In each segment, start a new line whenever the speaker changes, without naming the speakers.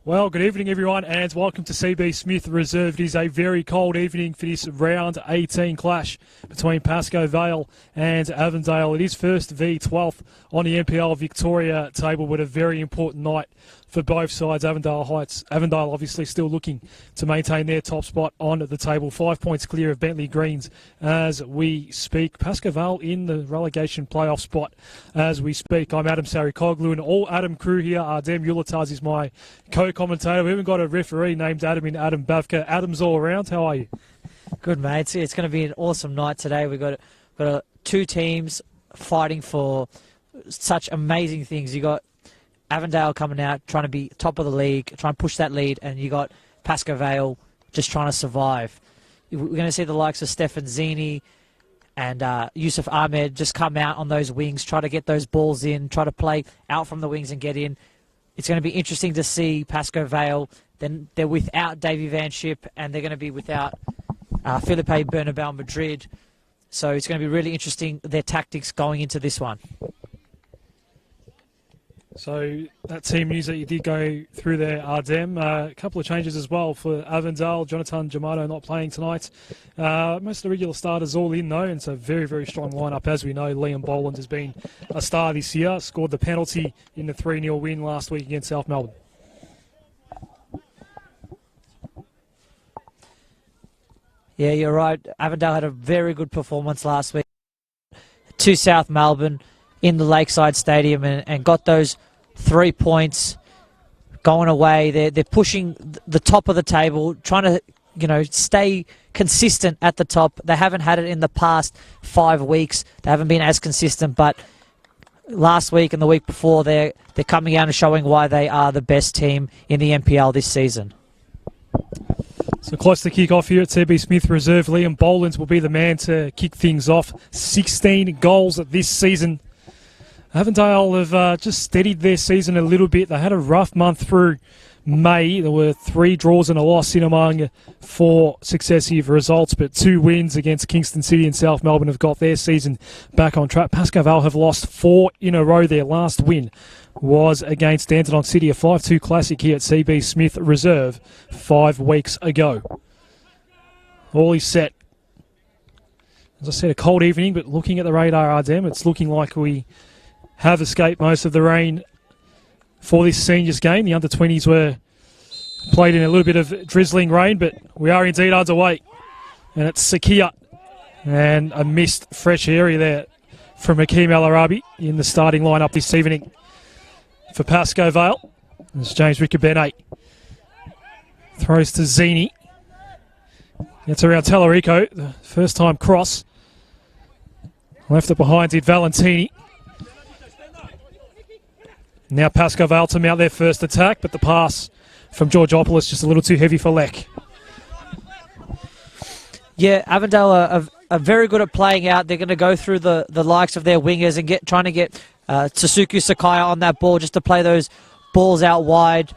Well, good evening everyone and welcome to CB Smith Reserve. It is a very cold evening for this round 18 clash between Pasco Vale and Avondale. It is first v 12th on the NPL Victoria table, but a very important night for both sides. Avondale obviously still looking to maintain their top spot on the table. 5 points clear of Bentley Greens as we speak. Pasco Vale in the relegation playoff spot as we speak. I'm Adam Sarikoglu and all Adam crew here. Ardem Ulataz is my co-commentator. We haven't got a referee named Adam in Adam Bavka. Adam's all around. How are you?
Good, mate. It's going to be an awesome night today. We've got two teams fighting for such amazing things. You got Avondale coming out, trying to be top of the league, trying to push that lead, and you got Pasco Vale just trying to survive. We're going to see the likes of Stefan Zini and Yusuf Ahmed just come out on those wings, try to get those balls in, try to play out from the wings and get in. It's going to be interesting to see Pasco Vale. Then they're without Davy Van Schip, and they're going to be without Felipe Bernabeu Madrid. So it's going to be really interesting, their tactics going into this one.
So that team news that you did go through there, Ardem, a couple of changes as well for Avondale. Jonathan Jamato not playing tonight. Most of the regular starters all in though, and it's a very, very strong lineup. As we know, Liam Boland has been a star this year, scored the penalty in the 3-0 win last week against South Melbourne.
Yeah, you're right. Avondale had a very good performance last week to South Melbourne in the Lakeside Stadium and got those 3 points going away. They're pushing the top of the table, trying to stay consistent at the top. They haven't had it in the past 5 weeks. They haven't been as consistent, but last week and the week before they're coming out and showing why they are the best team in the NPL this season.
So close to kick-off here at CB Smith Reserve. Liam Boland will be the man to kick things off. 16 goals this season. Avondale have just steadied their season a little bit. They had a rough month through May. There were 3 draws and a loss in among 4 successive results, but 2 wins against Kingston City and South Melbourne have got their season back on track. Pasco Vale have lost 4 in a row. Their last win was against Dandenong City, a 5-2 classic here at CB Smith Reserve 5 weeks ago. All is set. As I said, a cold evening, but looking at the radar, Ardem, it's looking like we have escaped most of the rain for this seniors game. The under-20s were played in a little bit of drizzling rain, but we are indeed underway. And it's Sakia and a missed fresh area there from Hakeem El Arabi in the starting lineup this evening for Pasco Vale. It's James Riccobene. Throws to Zini. Gets around Tallarico. The first time cross. Left it behind did Valentini. Now Pasco Vale to mount their first attack, but the pass from Georgopoulos just a little too heavy for Leck.
Yeah, Avondale are very good at playing out. They're going to go through the likes of their wingers and trying to get Tsusuke Sakaya on that ball just to play those balls out wide.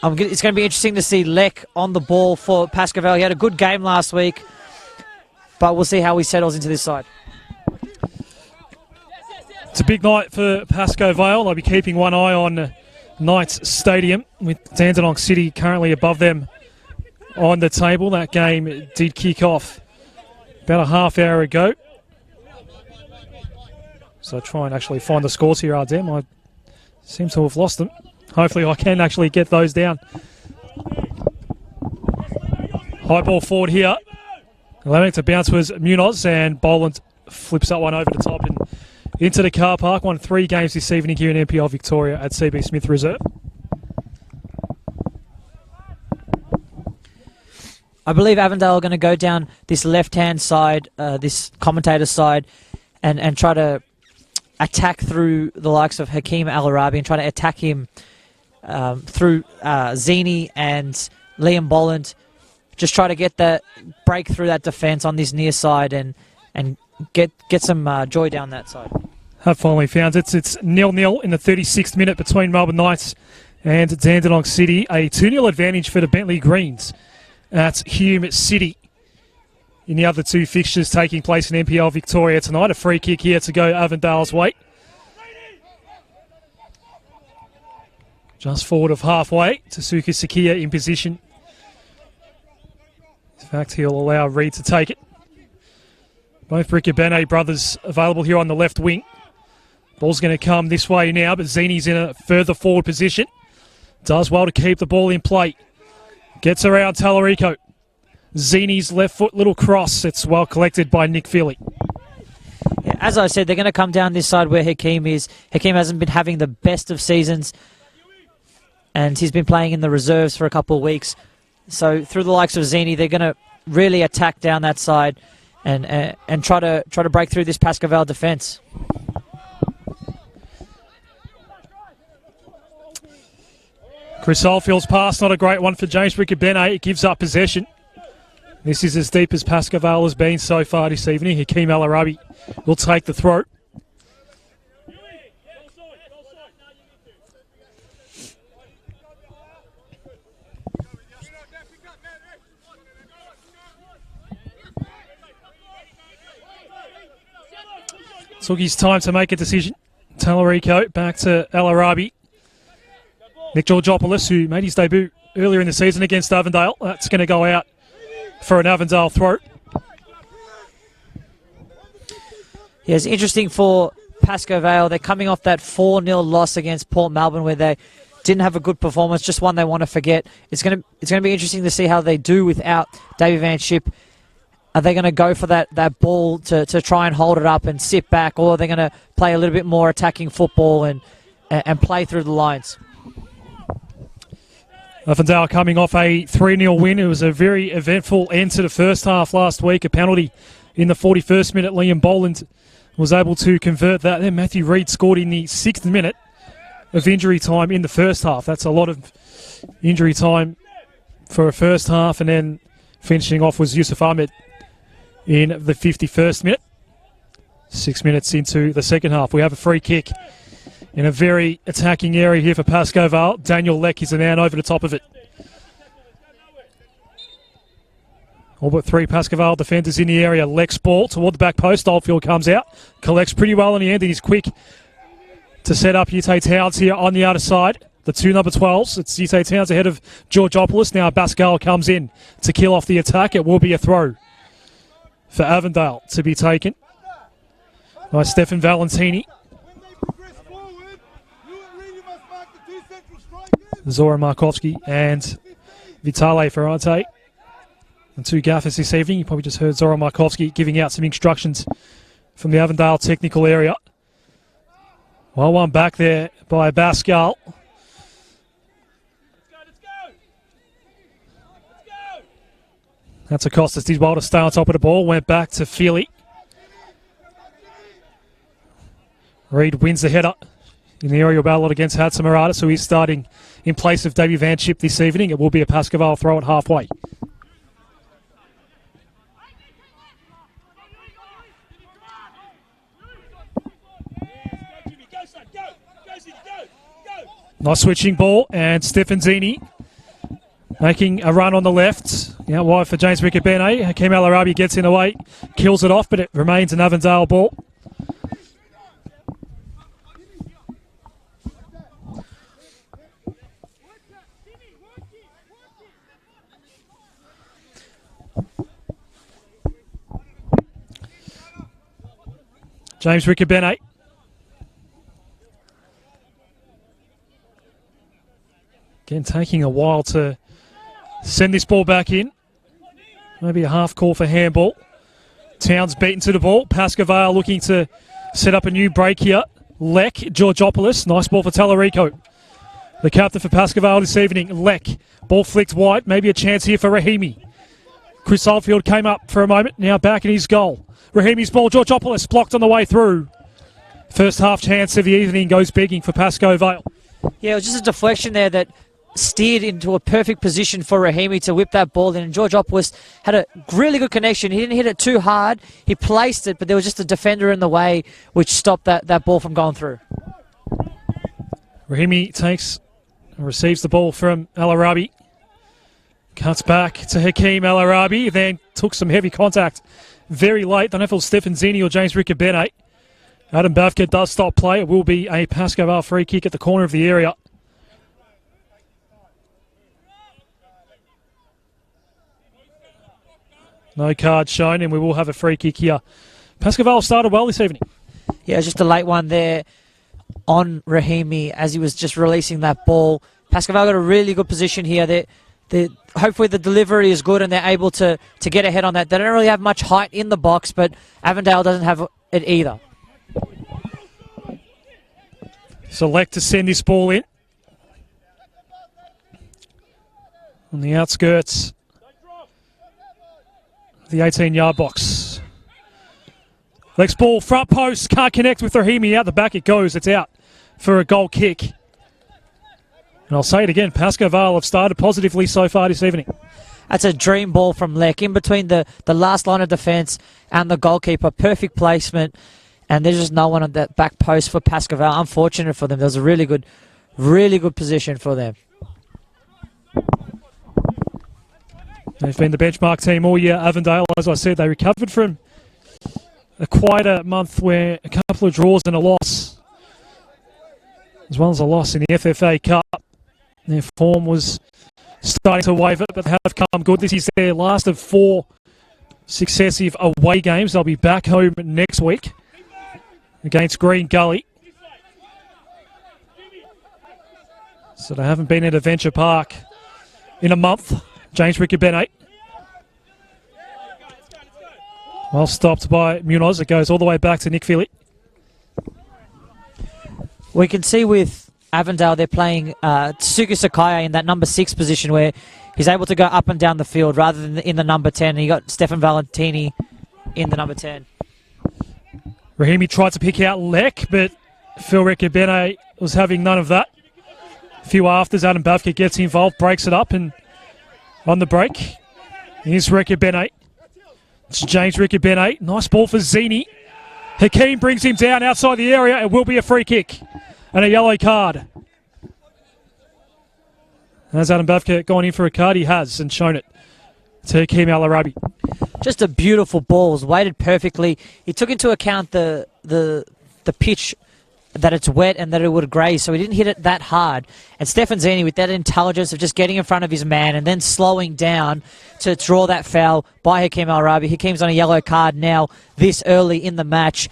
It's going to be interesting to see Leck on the ball for Pasco Vale. He had a good game last week, but we'll see how he settles into this side.
It's a big night for Pasco Vale. They'll be keeping one eye on Knights Stadium with Dandenong City currently above them on the table. That game did kick off about a half hour ago. So I'll try and actually find the scores here, Ardem. I seem to have lost them. Hopefully I can actually get those down. High ball forward here. Allowing it to bounce was Munoz, and Boland flips that one over the top and into the car park. Won 3 games this evening here in NPL Victoria at CB Smith Reserve.
I believe Avondale are going to go down this left-hand side, this commentator's side, and try to attack through the likes of Hakeem El Arabi and try to attack him through Zini and Liam Boland. Just try to get that break through that defence on this near side and get some joy down that side.
Have finally found it. It's 0-0 in the 36th minute between Melbourne Knights and Dandenong City. A 2-0 advantage for the Bentley Greens at Hume City. In the other 2 fixtures taking place in NPL Victoria tonight, a free kick here to go Avondale's way. Just forward of halfway. Tasuka Sakia in position. In fact, he'll allow Reed to take it. Both Ricabene brothers available here on the left wing. Ball's going to come this way now, but Zini's in a further forward position. Does well to keep the ball in play. Gets around Tallarico. Zini's left foot little cross. It's well collected by Nick Philly.
Yeah, as I said, they're going to come down this side where Hakeem is. Hakeem hasn't been having the best of seasons, and he's been playing in the reserves for a couple of weeks. So through the likes of Zini, they're going to really attack down that side and try to break through this Pasco Vale defence.
Chris Oldfield's pass, not a great one for James Ricabene. It gives up possession. This is as deep as Pasco Vale has been so far this evening. Hakeem El Arabi will take the throw. Took his time to make a decision. Tallarico back to El Arabi. Nick Georgopoulos, who made his debut earlier in the season against Avondale. That's going to go out for an Avondale throw.
Yeah, it's interesting for Pasco Vale. They're coming off that 4-0 loss against Port Melbourne where they didn't have a good performance, just one they want to forget. It's going to be interesting to see how they do without Davey Van Schip. Are they going to go for that ball to try and hold it up and sit back, or are they going to play a little bit more attacking football and play through the lines?
Avondale coming off a 3-0 win. It was a very eventful end to the first half last week. A penalty in the 41st minute. Liam Boland was able to convert that. Then Matthew Reid scored in the 6th minute of injury time in the first half. That's a lot of injury time for a first half. And then finishing off was Yusuf Ahmed in the 51st minute. 6 minutes into the second half. We have a free kick in a very attacking area here for Pasco Vale. Daniel Leck is the man over the top of it. All but 3 Pasco Vale defenders in the area. Leck's ball toward the back post. Oldfield comes out. Collects pretty well in the end and he's quick to set up Ute Towns here on the other side. The 2 number 12s. It's Ute Towns ahead of Georgopoulos. Now Pascal comes in to kill off the attack. It will be a throw for Avondale to be taken by Stefan Valentini. Zora Markovski and Vitale Ferrante. The 2 gaffers this evening. You probably just heard Zora Markovski giving out some instructions from the Avondale technical area. Well, one back there by Pascal. That's a Costas. Did well to stay on top of the ball. Went back to Feely. Reid wins the header in the aerial battle against Hadza Murata, so he's starting in place of Davey Van Schip this evening. It will be a Pasco Vale throw at halfway. Nice switching ball, and Stefan Zini making a run on the left. Now wide for James Ricabene. Hakeem El Arabi gets in the way, kills it off, but it remains an Avondale ball. James Ricabene. Again, taking a while to send this ball back in. Maybe a half call for handball. Towns beaten to the ball. Pasco Vale looking to set up a new break here. Leck, Georgopoulos. Nice ball for Tallarico. The captain for Pasco Vale this evening. Leck. Ball flicked wide. Maybe a chance here for Rahimi. Chris Oldfield came up for a moment. Now back in his goal. Rahimi's ball. Georgopoulos blocked on the way through. First half chance of the evening goes begging for Pasco Vale.
Yeah, it was just a deflection there that steered into a perfect position for Rahimi to whip that ball in. And Georgopoulos had a really good connection. He didn't hit it too hard. He placed it, but there was just a defender in the way which stopped that ball from going through.
Rahimi takes and receives the ball from El Arabi. Cuts back to Hakeem El Arabi, then took some heavy contact very late. Don't know if it was Stefan Zini or James Ricabene. Adam Bavka does stop play. It will be a Pasco Vale free kick at the corner of the area. No card shown, and we will have a free kick here. Pasco Vale started well this evening.
Yeah, just a late one there on Rahimi as he was just releasing that ball. Pasco Vale got a really good position here. Hopefully the delivery is good and they're able to get ahead on that. They don't really have much height in the box, but Avondale doesn't have it either.
Select to send this ball in. On the outskirts of the 18-yard box. Next ball, front post, can't connect with Rahimi. Out the back it goes, it's out for a goal kick. And I'll say it again, Pasco Vale have started positively so far this evening.
That's a dream ball from Lek in between the last line of defence and the goalkeeper. Perfect placement. And there's just no one on that back post for Pasco Vale. Unfortunate for them. There was a really good position for them.
They've been the benchmark team all year. Avondale, as I said, they recovered from a quieter month where a couple of draws and a loss, as well as a loss in the FFA Cup. Their form was starting to waver, but they have come good. This is their last of 4 successive away games. They'll be back home next week against Green Gully. So they haven't been at Adventure Park in a month. James Riccobene. Well stopped by Munoz. It goes all the way back to Nick Philly.
We can see with Avondale they're playing Tsuki Sakaya in that number 6 position where he's able to go up and down the field rather than in the number 10. And you got Stefan Valentini in the number 10.
Rahimi tried to pick out Lek, but Phil Riccobene was having none of that. A few afters, Adam Bavka gets involved, breaks it up, and on the break, here's Riccobene. It's James Riccobene. Nice ball for Zini. Hakeem brings him down outside the area. It will be a free kick and a yellow card. Has Adam Bavka gone in for a card? He has, and shown it to Hakeem Al-Arabi.
Just a beautiful ball. It was weighted perfectly. He took into account the pitch, that it's wet and that it would graze, so he didn't hit it that hard. And Stefan Zini, with that intelligence of just getting in front of his man and then slowing down to draw that foul by Hakeem Al-Arabi. Hakeem's on a yellow card now this early in the match.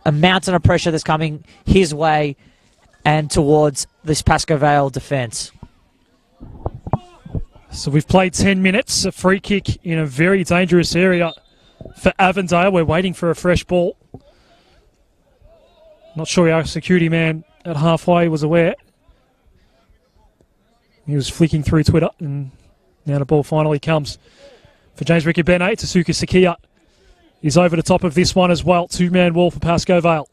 A mountain of pressure that's coming his way and towards this Pasco Vale defence.
So we've played 10 minutes, a free kick in a very dangerous area for Avondale. We're waiting for a fresh ball. Not sure our security man at halfway was aware. He was flicking through Twitter, and now the ball finally comes for James Riccobene. Tsuka Sakia is over the top of this one as well. 2-man wall for Pasco Vale.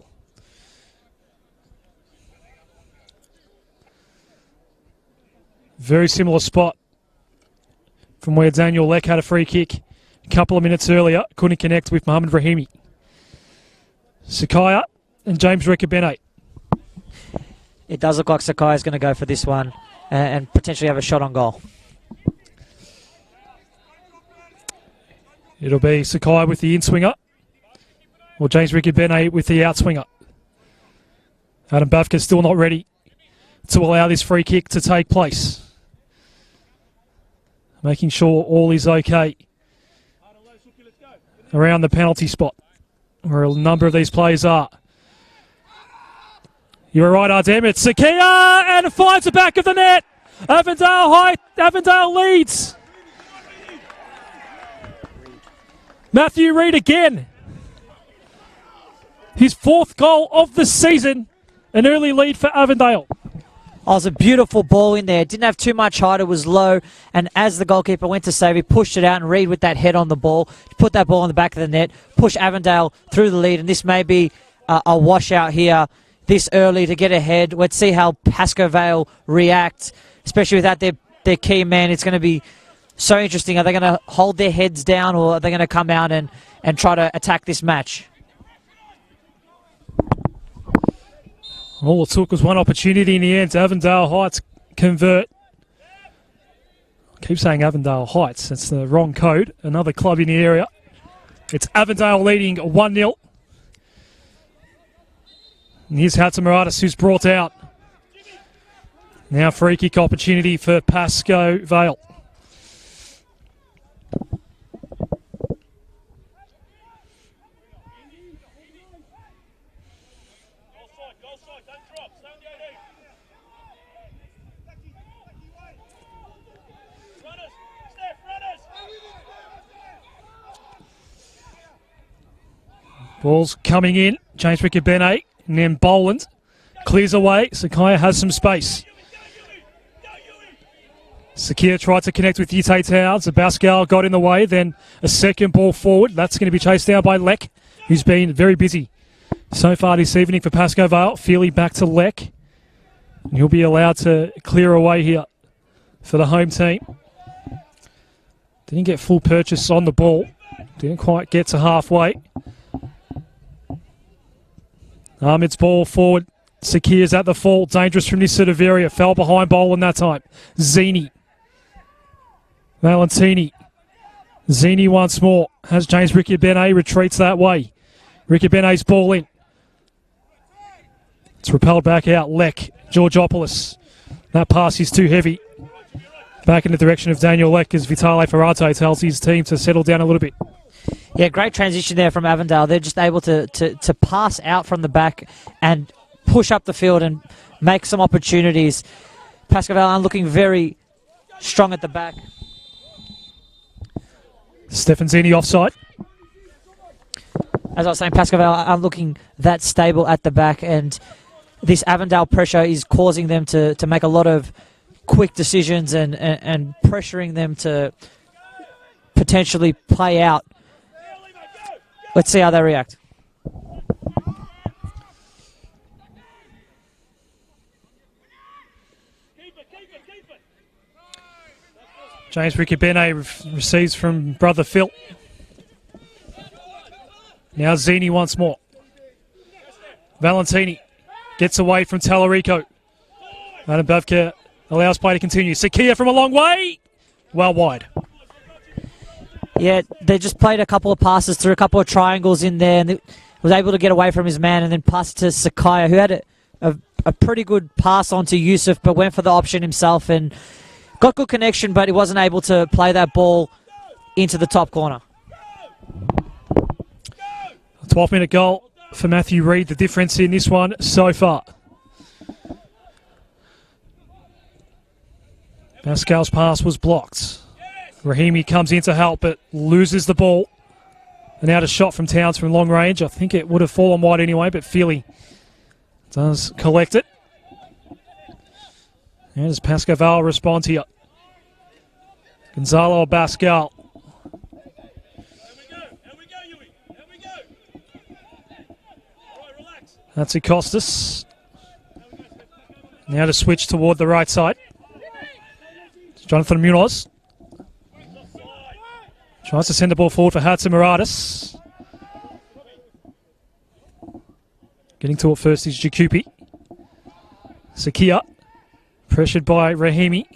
Very similar spot from where Daniel Lek had a free kick a couple of minutes earlier. Couldn't connect with Mohamed Rahimi. Sakaya and James Riccobene.
It does look like Sakai's going to go for this one and potentially have a shot on goal.
It'll be Sakai with the in-swinger, or James Riccobene with the out-swinger. Adam Bafka's still not ready to allow this free kick to take place. Making sure all is okay around the penalty spot, where a number of these players are. You're right, Ardem. It's Sakia, and it finds the back of the net. Avondale leads. Matthew Reid again. His 4th goal of the season. An early lead for Avondale.
Oh, it was a beautiful ball in there. It didn't have too much height. It was low. And as the goalkeeper went to save, he pushed it out, and Reid with that head on the ball, put that ball on the back of the net, push Avondale through the lead. And this may be a washout here this early to get ahead. Let's see how Pasco Vale react, especially without their key man. It's going to be so interesting. Are they going to hold their heads down, or are they going to come out and try to attack this match?
All it took was one opportunity in the end. Avondale Heights convert. I keep saying Avondale Heights. That's the wrong code. Another club in the area. It's Avondale leading 1-0. And here's Hatzimaratis, who's brought out. Now free kick opportunity for Pasco Vale. Ball's coming in. James Rickabene. And then Boland clears away. Sakaya has some space. Sakir tried to connect with Yite Towns. Pascal got in the way. Then a second ball forward. That's going to be chased down by Lek, who's been very busy so far this evening for Pasco Vale. Feely back to Lek. And he'll be allowed to clear away here for the home team. Didn't get full purchase on the ball. Didn't quite get to halfway. Ahmed's ball forward. Sakir's at the fall. Dangerous from this sort of area. Fell behind Boland that time. Zini. Valentini. Zini once more. Has James Rickabene. Retreats that way. Rickabene's ball in. It's repelled back out. Lek. Georgopoulos. That pass is too heavy. Back in the direction of Daniel Lek as Vitale Ferrate tells his team to settle down a little bit.
Yeah, great transition there from Avondale. They're just able to pass out from the back and push up the field and make some opportunities. Pasco Vale looking very strong at the back.
Stefanzini offside.
As I was saying, Pasco Vale aren't looking that stable at the back, and this Avondale pressure is causing them to make a lot of quick decisions and pressuring them to potentially play out. Let's see how they react.
James Rickabene receives from brother Phil. Now Zini once more. Valentini gets away from Tallarico. Adam Bavka allows play to continue. Sakia from a long way. Well wide.
Yeah, they just played a couple of passes through a couple of triangles in there and was able to get away from his man and then pass to Sakaya, who had a pretty good pass on to Yusuf but went for the option himself and got good connection, but he wasn't able to play that ball into the top corner.
12-minute goal for Matthew Reid, the difference in this one so far. Pascal's pass was blocked. Rahimi comes in to help, but loses the ball. And out a shot from Towns from long range. I think it would have fallen wide anyway, but Feely does collect it. How does Pasco Vale respond here? Gonzalo Pascal. That's Costas. Now to switch toward the right side. It's Jonathan Munoz. Tries to send the ball forward for Hatzimiratis. Getting to it first is Jakupi. Sakia. Pressured by Rahimi.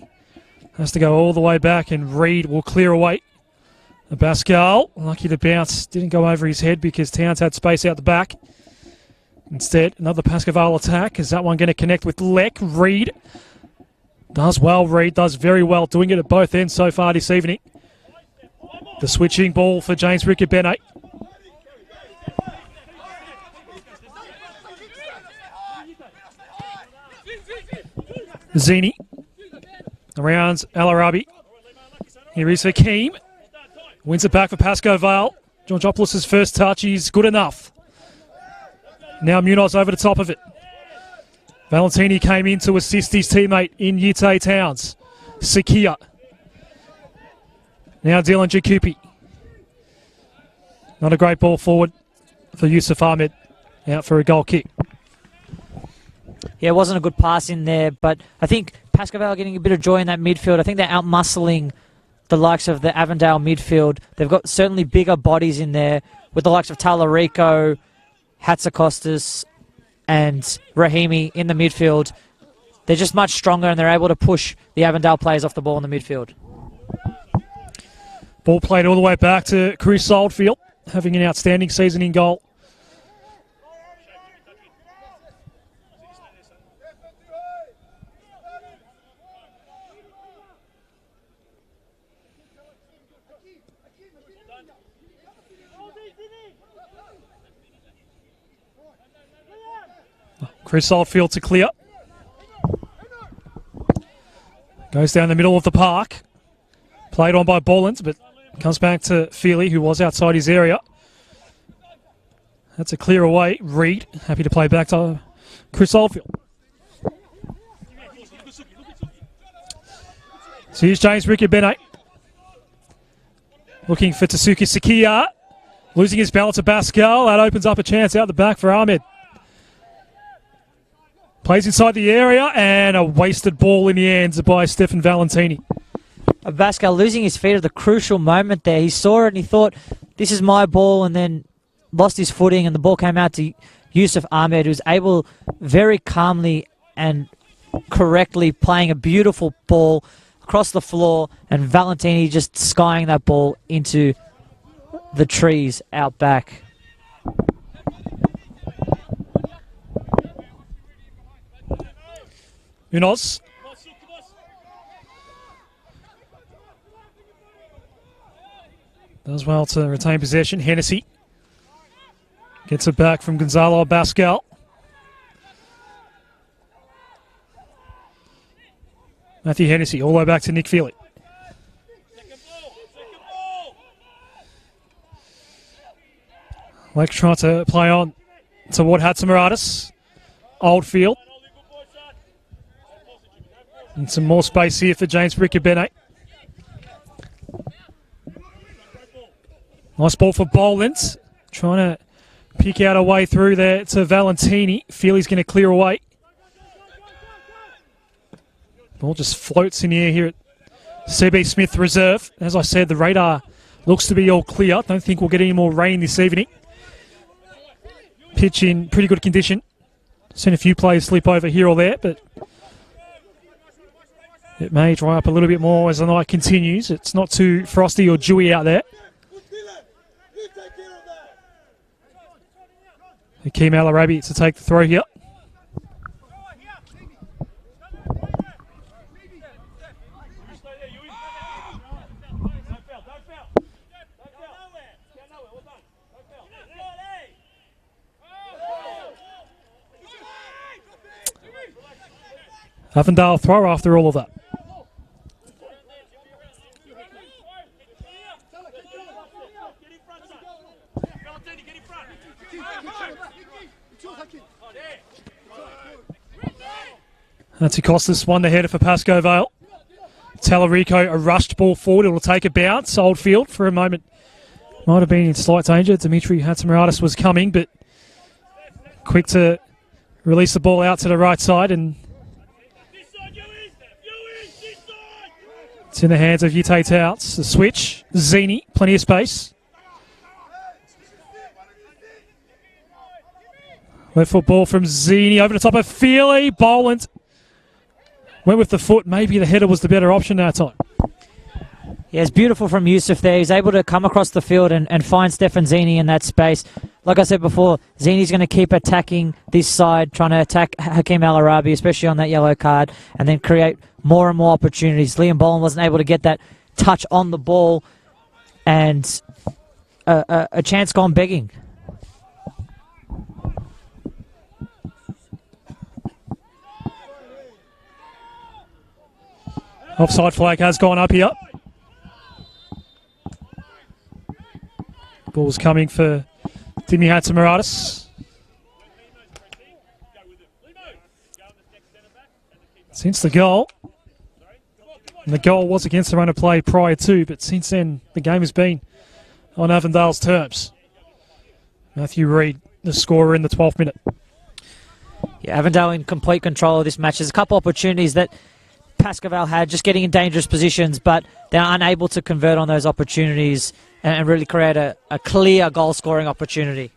Has to go all the way back and Reid will clear away. Pascal, lucky to bounce. Didn't go over his head because Towns had space out the back. Instead, another Pasco Vale attack. Is that one going to connect with Lek? Reid does well. Reid does very well. Doing it at both ends so far this evening. The switching ball for James Rickabene. Zini around El Arabi. Here is Hakeem. Wins it back for Pasco Vale. Georgopoulos' first touch is good enough. Now Munoz over the top of it. Valentini came in to assist his teammate in Yite Towns. Sakia. Now Dylan Jakupi. Not a great ball forward for Yusuf Ahmed. Out for a goal kick.
Yeah, it wasn't a good pass in there, but I think Pasco Vale are getting a bit of joy in that midfield. I think they're out-muscling the likes of the Avondale midfield. They've got certainly bigger bodies in there with the likes of Tallarico, Hatzakostas, and Rahimi in the midfield. They're just much stronger and they're able to push the Avondale players off the ball in the midfield.
Ball played all the way back to Chris Oldfield, having an outstanding season in goal. Chris Oldfield to clear. Goes down the middle of the park. Played on by Boland, but comes back to Feely, who was outside his area. That's a clear away. Reed, happy to play back to Chris Oldfield. So here's James Rickabene. Looking for Tasuki Sakia. Losing his balance to Pascal. That opens up a chance out the back for Ahmed. Plays inside the area, and a wasted ball in the hands by Stefan Valentini.
Pascal losing his feet at the crucial moment there. He saw it and he thought, this is my ball, and then lost his footing, and the ball came out to Yusuf Ahmed, who's able very calmly and correctly playing a beautiful ball across the floor, and Valentini just skying that ball into the trees out back.
Munoz. Does well to retain possession. Hennessy gets it back from Gonzalo Pascal. Matthew Hennessy all the way back to Nick Feely. Lake trying to play on toward Hatzimiratis. Oldfield. And some more space here for James Rickabene. Nice ball for Bolins. Trying to pick out a way through there to Valentini. Feely's going to clear away. Ball just floats in the air here at CB Smith Reserve. As I said, the radar looks to be all clear. Don't think we'll get any more rain this evening. Pitch in pretty good condition. Seen a few players slip over here or there, but it may dry up a little bit more as the night continues. It's not too frosty or dewy out there. Hakeem Al Arabi to take the throw here. Avondale throw after all of that. That's Costas won the header for Pasco Vale. Talarico, a rushed ball forward. It will take a bounce. Oldfield for a moment might have been in slight danger. Dimitri Hatzimiratis was coming, but quick to release the ball out to the right side, and it's in the hands of Yute Touts. The switch. Zini, plenty of space. Left foot ball from Zini over the top of Feely. Boland went with the foot. Maybe the header was the better option that time.
Yeah, it's beautiful from Yusuf there. He's able to come across the field and find Stefan Zini in that space. Like I said before, Zini's going to keep attacking this side, trying to attack Hakeem Al Arabi, especially on that yellow card, and then create more and more opportunities. Liam Boland wasn't able to get that touch on the ball, and a chance gone begging.
Offside flag has gone up here. Ball's coming for Dimi Hatzimiratis. Since the goal, and the goal was against the run of play prior to, but since then the game has been on Avondale's terms. Matthew Reed, the scorer in the 12th minute.
Yeah, Avondale in complete control of this match. There's a couple opportunities that Pasco Vale had, just getting in dangerous positions, but they're unable to convert on those opportunities and really create a clear goal-scoring opportunity.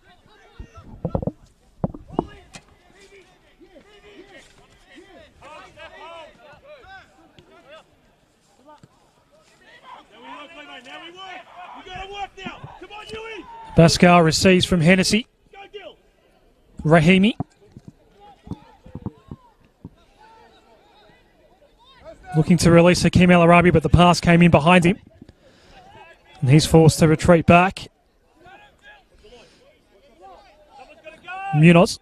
Pascal receives from Hennessy. Rahimi. Looking to release Hakeem El Arabi, but the pass came in behind him. And he's forced to retreat back. Munoz.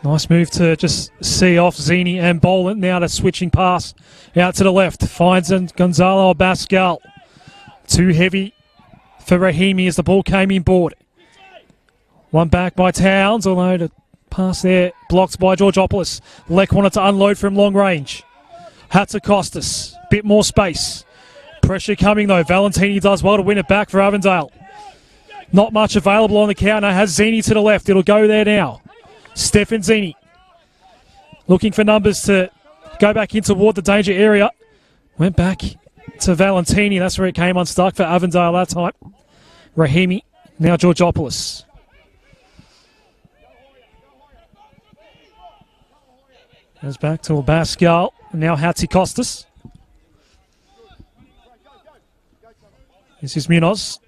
Nice move to just see off Zini and Boland. Now the switching pass out to the left. Finds Gonzalo Pascal. Too heavy for Rahimi as the ball came in board. One back by Towns, although the pass there blocked by Georgopoulos. Leck wanted to unload from long range. Hatzakostas, bit more space. Pressure coming though. Valentini does well to win it back for Avondale. Not much available on the counter. Has Zini to the left. It'll go there now. Stefan Zini looking for numbers to go back in toward the danger area. Went back to Valentini. That's where it came unstuck for Avondale that time. Rahimi, now Georgopoulos. Goes back to Pascoe. Now Hatzakostas. This is Munoz.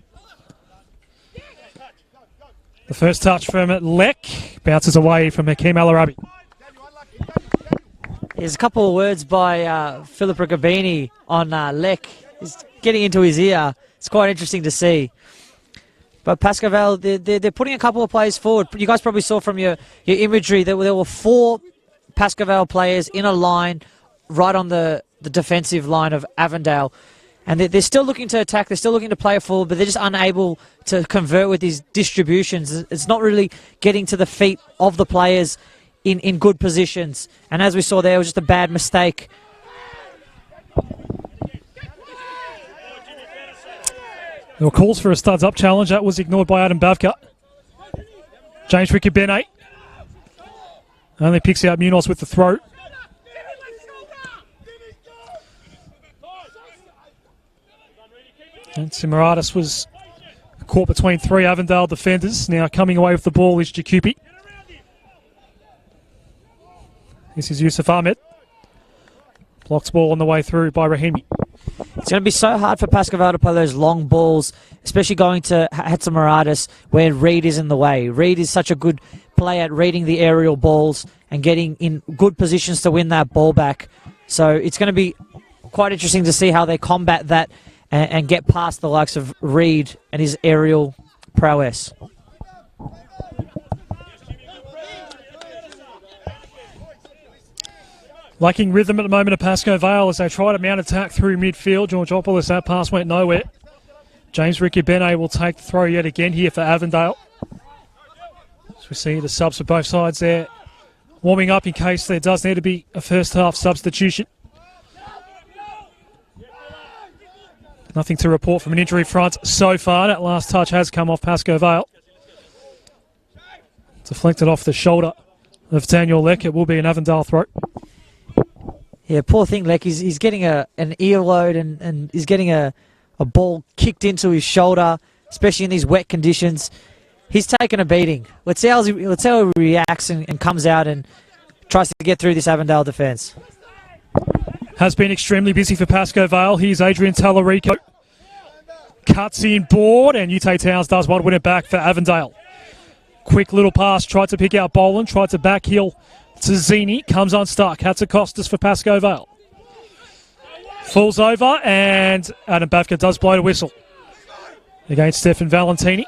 The first touch from Leck. Bounces away from Hakeem Al-Arabi.
There's a couple of words by Philip Riccobini on Leck. He's getting into his ear. It's quite interesting to see. But Pasco Vale, they're putting a couple of players forward. You guys probably saw from your imagery that there were 4 Pasco Vale players in a line right on the defensive line of Avondale. And they're still looking to attack. They're still looking to play it forward, but they're just unable to convert with these distributions. It's not really getting to the feet of the players in good positions. And as we saw there, it was just a bad mistake.
There were calls for a studs-up challenge. That was ignored by Adam Bavka. James Riccobene only picks out Munoz with the throw. And Simaratis was caught between 3 Avondale defenders. Now coming away with the ball is Jakupi. This is Yusuf Ahmed. Blocks ball on the way through by Rahimi.
It's going to be so hard for Pasco Vale to play those long balls, especially going to Hatzakostas where Reed is in the way. Reed is such a good player at reading the aerial balls and getting in good positions to win that ball back. So it's going to be quite interesting to see how they combat that and get past the likes of Reed and his aerial prowess.
Lacking rhythm at the moment of Pasco Vale as they try to mount attack through midfield. Georgopoulos, that pass went nowhere. James Riccobene will take the throw yet again here for Avondale. As we see the subs for both sides there warming up in case there does need to be a first half substitution. Nothing to report from an injury front so far. That last touch has come off Pasco Vale. Deflected off the shoulder of Daniel Leck. It will be an Avondale throw.
Yeah, poor thing, Leck. He's getting an earload and he's getting a ball kicked into his shoulder, especially in these wet conditions. He's taken a beating. Let's see how he reacts and comes out and tries to get through this Avondale defence.
Has been extremely busy for Pasco Vale. Here's Adrian Tallarico. Cuts in board, and Ute Towns does well to win it back for Avondale. Quick little pass, tried to pick out Boland, tried to back heel to Zini, comes unstuck. Hatzakostas for Pasco Vale. Falls over, and Adam Bavka does blow the whistle against Stefan Valentini.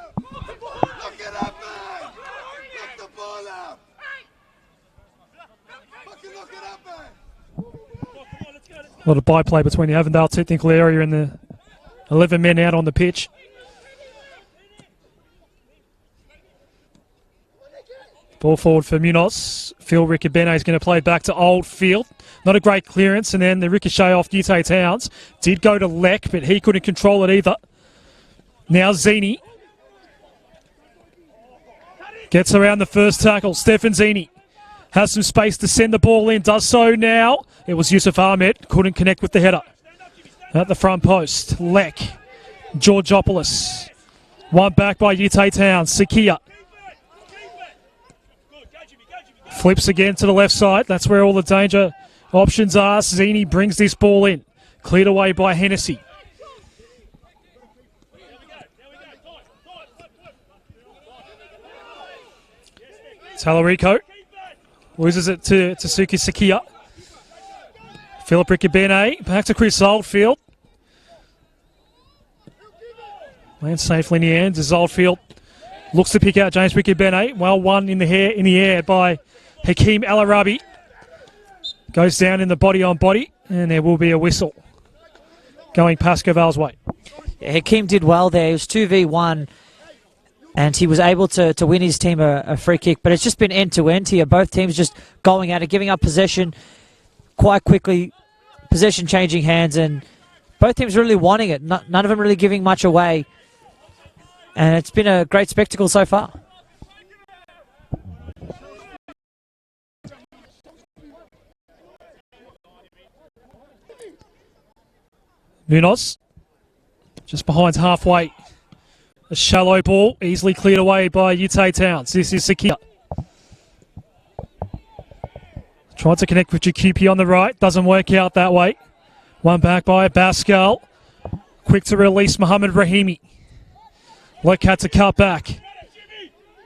A lot of byplay between the Avondale technical area and the 11 men out on the pitch. Ball forward for Munoz. Phil Riccobene is going to play back to Old Field. Not a great clearance, and then the ricochet off Ute Towns. Did go to Leck, but he couldn't control it either. Now Zini gets around the first tackle. Stefan Zini has some space to send the ball in. Does so now. It was Yusuf Ahmed. Couldn't connect with the header. At the front post. Leck. Georgopoulos. One back by Ute Towns. Sakia. Flips again to the left side. That's where all the danger options are. Zini brings this ball in. Cleared away by Hennessy. Tallarico loses it to Suki Sakia. Philip Riccobene back to Chris Oldfield. Lands safely in the end as Oldfield looks to pick out James Riccobene. Well won in the air by Hakeem Al-Arabi. Goes down in the body on body, and there will be a whistle. going Pasco Vale's way.
Yeah, Hakeem did well there. He was 2v1, and he was able to win his team a free kick. But it's just been end-to-end here. Both teams just going at it, giving up possession quite quickly, possession changing hands, and both teams really wanting it. None of them really giving much away. And it's been a great spectacle so far.
Munoz, just behind halfway. A shallow ball, easily cleared away by Ute Towns. This is Sakia. Tried to connect with Jakupi on the right, doesn't work out that way. One back by Pascal. Quick to release Mohamed Rahimi. Lek had to cut back.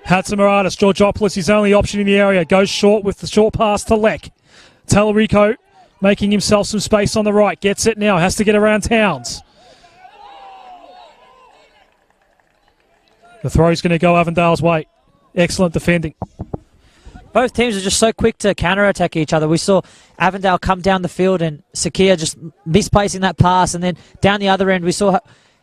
Hatzimaratis, Georgopoulos, his only option in the area. Goes short with the short pass to Lek. Talarico making himself some space on the right. Gets it now, has to get around Towns. The throw's going to go Avondale's way. Excellent defending.
Both teams are just so quick to counter-attack each other. We saw Avondale come down the field and Sakia just misplacing that pass. And then down the other end, we saw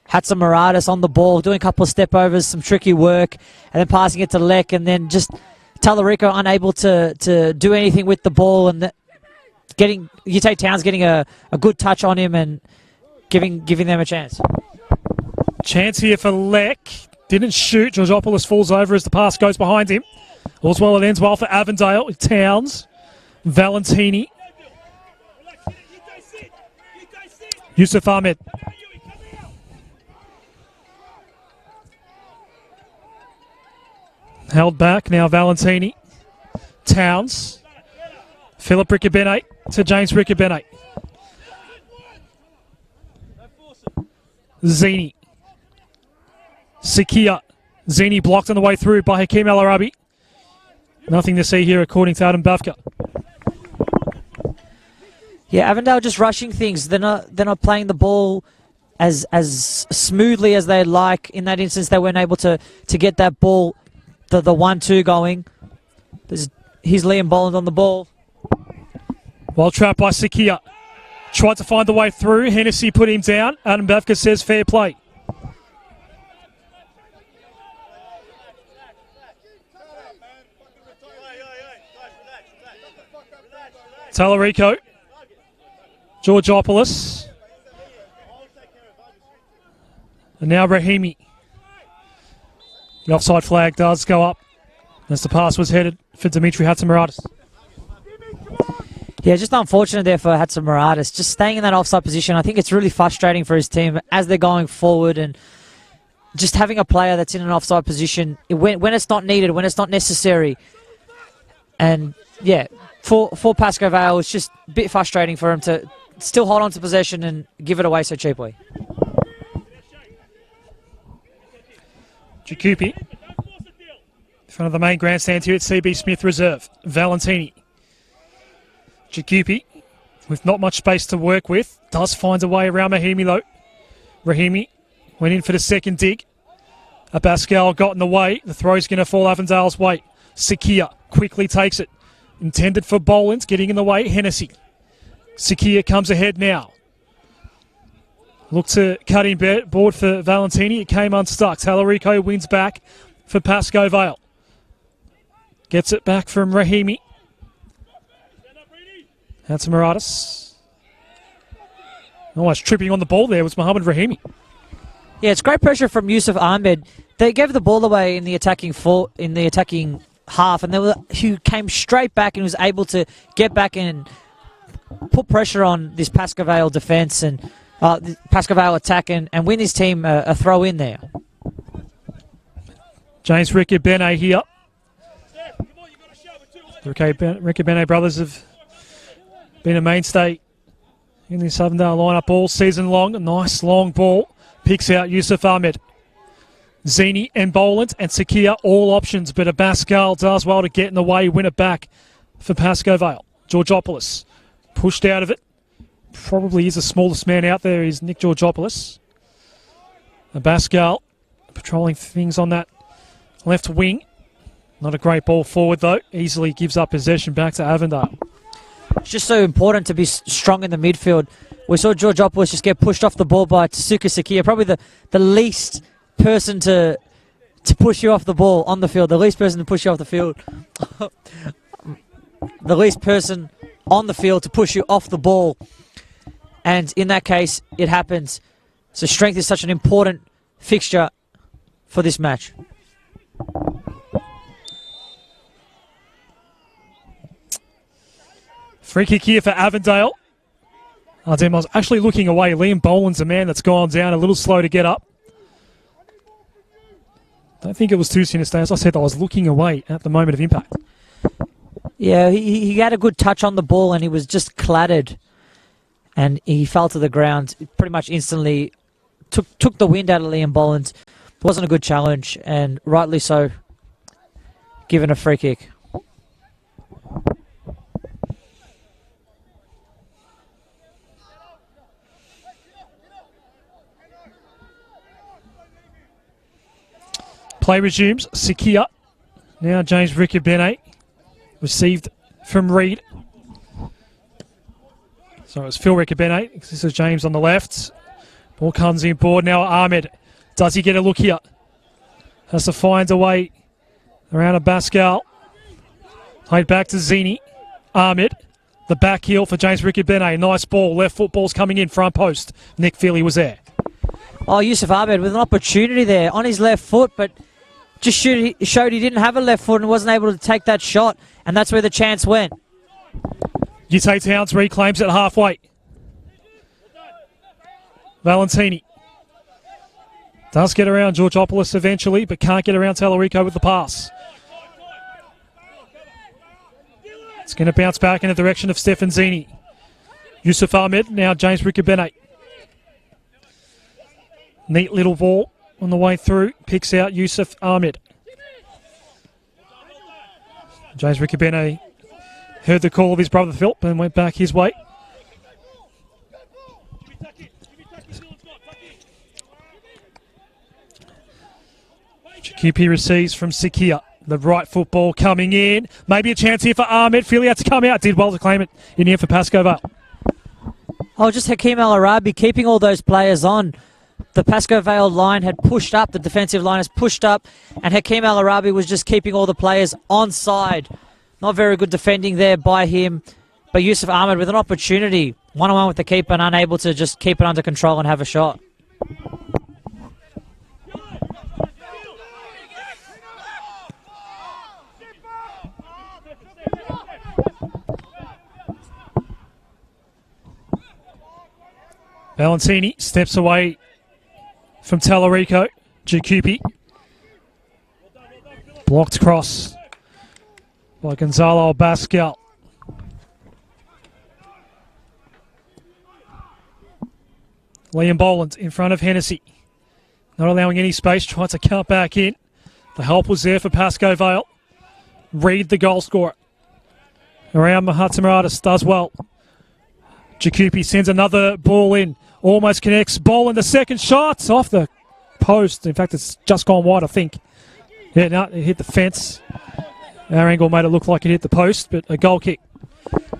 Hatzimaratis on the ball, doing a couple of step-overs, some tricky work, and then passing it to Lek. And then just Talarico unable to do anything with the ball. And getting Ute Towns getting a good touch on him and giving them a chance.
Chance here for Lek. Didn't shoot. Georgopoulos falls over as the pass goes behind him. All's well, it ends well for Avondale. Towns. Valentini. Yusuf Ahmed. Held back. Now Valentini. Towns. Philip Riccobene to James Riccobene. Zini. Sakia. Zini blocked on the way through by Hakeem El Arabi. Nothing to see here according to Adam Bafka.
Yeah, Avondale just rushing things. They're not playing the ball as smoothly as they'd like. In that instance, they weren't able to get that ball, the 1-2 going. Here's Liam Boland on the ball.
Well trapped by Sakia. Tried to find the way through. Hennessy put him down. Adam Bafka says fair play. Talarico. Georgopoulos. And now Rahimi. The offside flag does go up as the pass was headed for Dimitri Hatzimaratis.
Yeah, just unfortunate there for Hatzimaratis. Just staying in that offside position. I think it's really frustrating for his team as they're going forward, and just having a player that's in an offside position when it's not needed, when it's not necessary. And yeah, for Pasco Vale, it's just a bit frustrating for him to still hold on to possession and give it away so cheaply.
Jakupi. In front of the main grandstand here at CB Smith Reserve. Valentini. Jakupi, with not much space to work with, does find a way around Rahimi though. Rahimi went in for the second dig. Pascal got in the way. The throw's going to fall Avondale's way. Sakia quickly takes it. Intended for Bolins, getting in the way. Hennessy. Sakia comes ahead now. Look to cut in board for Valentini. It came unstuck. Talarico wins back for Pasco Vale. Gets it back from Rahimi. Hatzimaratis. Almost tripping on the ball there was Mohamed Rahimi.
Yeah, it's great pressure from Yusuf Ahmed. They gave the ball away in the attacking half, and he came straight back and was able to get back and put pressure on this Pasco Vale defence and Pasco Vale attack and win his team a throw in there.
James Riccobene here. The Riccobene brothers have been a mainstay in this Avondale lineup all season long. A nice long ball. Picks out Yusuf Ahmed. Zini and Boland and Sakia, all options, but Pascal does well to get in the way, win it back for Pasco Vale. Georgopoulos pushed out of it. Probably is the smallest man out there, is Nick Georgopoulos. Pascal patrolling things on that left wing. Not a great ball forward though. Easily gives up possession back to Avondale.
It's just so important to be strong in the midfield. We saw Georgopoulos just get pushed off the ball by Tsuka Sakia, probably the least person to push you off the ball on the field, the least person to push you off the field. The least person on the field to push you off the ball. And in that case, it happens. So strength is such an important fixture for this match.
Free kick here for Avondale. I was actually looking away. Liam Boland's a man that's gone down, a little slow to get up. Don't think it was too sinister. As I said, I was looking away at the moment of impact.
Yeah, he had a good touch on the ball and he was just clattered. And he fell to the ground pretty much instantly. Took the wind out of Liam Boland. Wasn't a good challenge, and rightly so, given a free kick.
Play resumes. Sakia. Now James Ricabene. Received from Reed. So it's Phil Ricabene. This is James on the left. Ball comes in board now. Ahmed. Does he get a look here? Has to find a way around a Pascal. Played back to Zini. Ahmed. The back heel for James Ricabene. Nice ball. Left foot ball's coming in. Front post. Nick Feely was there.
Oh, Yusuf Ahmed with an opportunity there on his left foot, but just showed he didn't have a left foot and wasn't able to take that shot, and that's where the chance went.
Utah Towns reclaims it halfway. Valentini does get around Georgopoulos eventually, but can't get around Tallarico with the pass. It's going to bounce back in the direction of Stefan Zini. Yusuf Ahmed, now James Ricabene. Neat little ball on the way through. Picks out Yusuf Ahmed. James Ricabene heard the call of his brother Philip and went back his way. QP receives from Sakia. The right football coming in. Maybe a chance here for Ahmed. Feely had to come out. Did well to claim it in here for Pasco Vale.
Oh, just Hakeem El Arabi keeping all those players on. The Pasco Vale line had pushed up. The defensive line has pushed up. And Hakeem El Arabi was just keeping all the players on side. Not very good defending there by him. But Yusuf Ahmed with an opportunity. One-on-one with the keeper and unable to just keep it under control and have a shot.
Valentini steps away from Tallarico. Jacupi. Blocked cross by Gonzalo Pascal. Liam Boland in front of Hennessy. Not allowing any space, trying to cut back in. The help was there for Pasco Vale. Reed, the goal scorer. Around Mahatamaratis does well. Jacupi sends another ball in. Almost connects. Ball in the second shot. Off the post. In fact, it's just gone wide, I think. Yeah, no, it hit the fence. Our angle made it look like it hit the post, but a goal kick.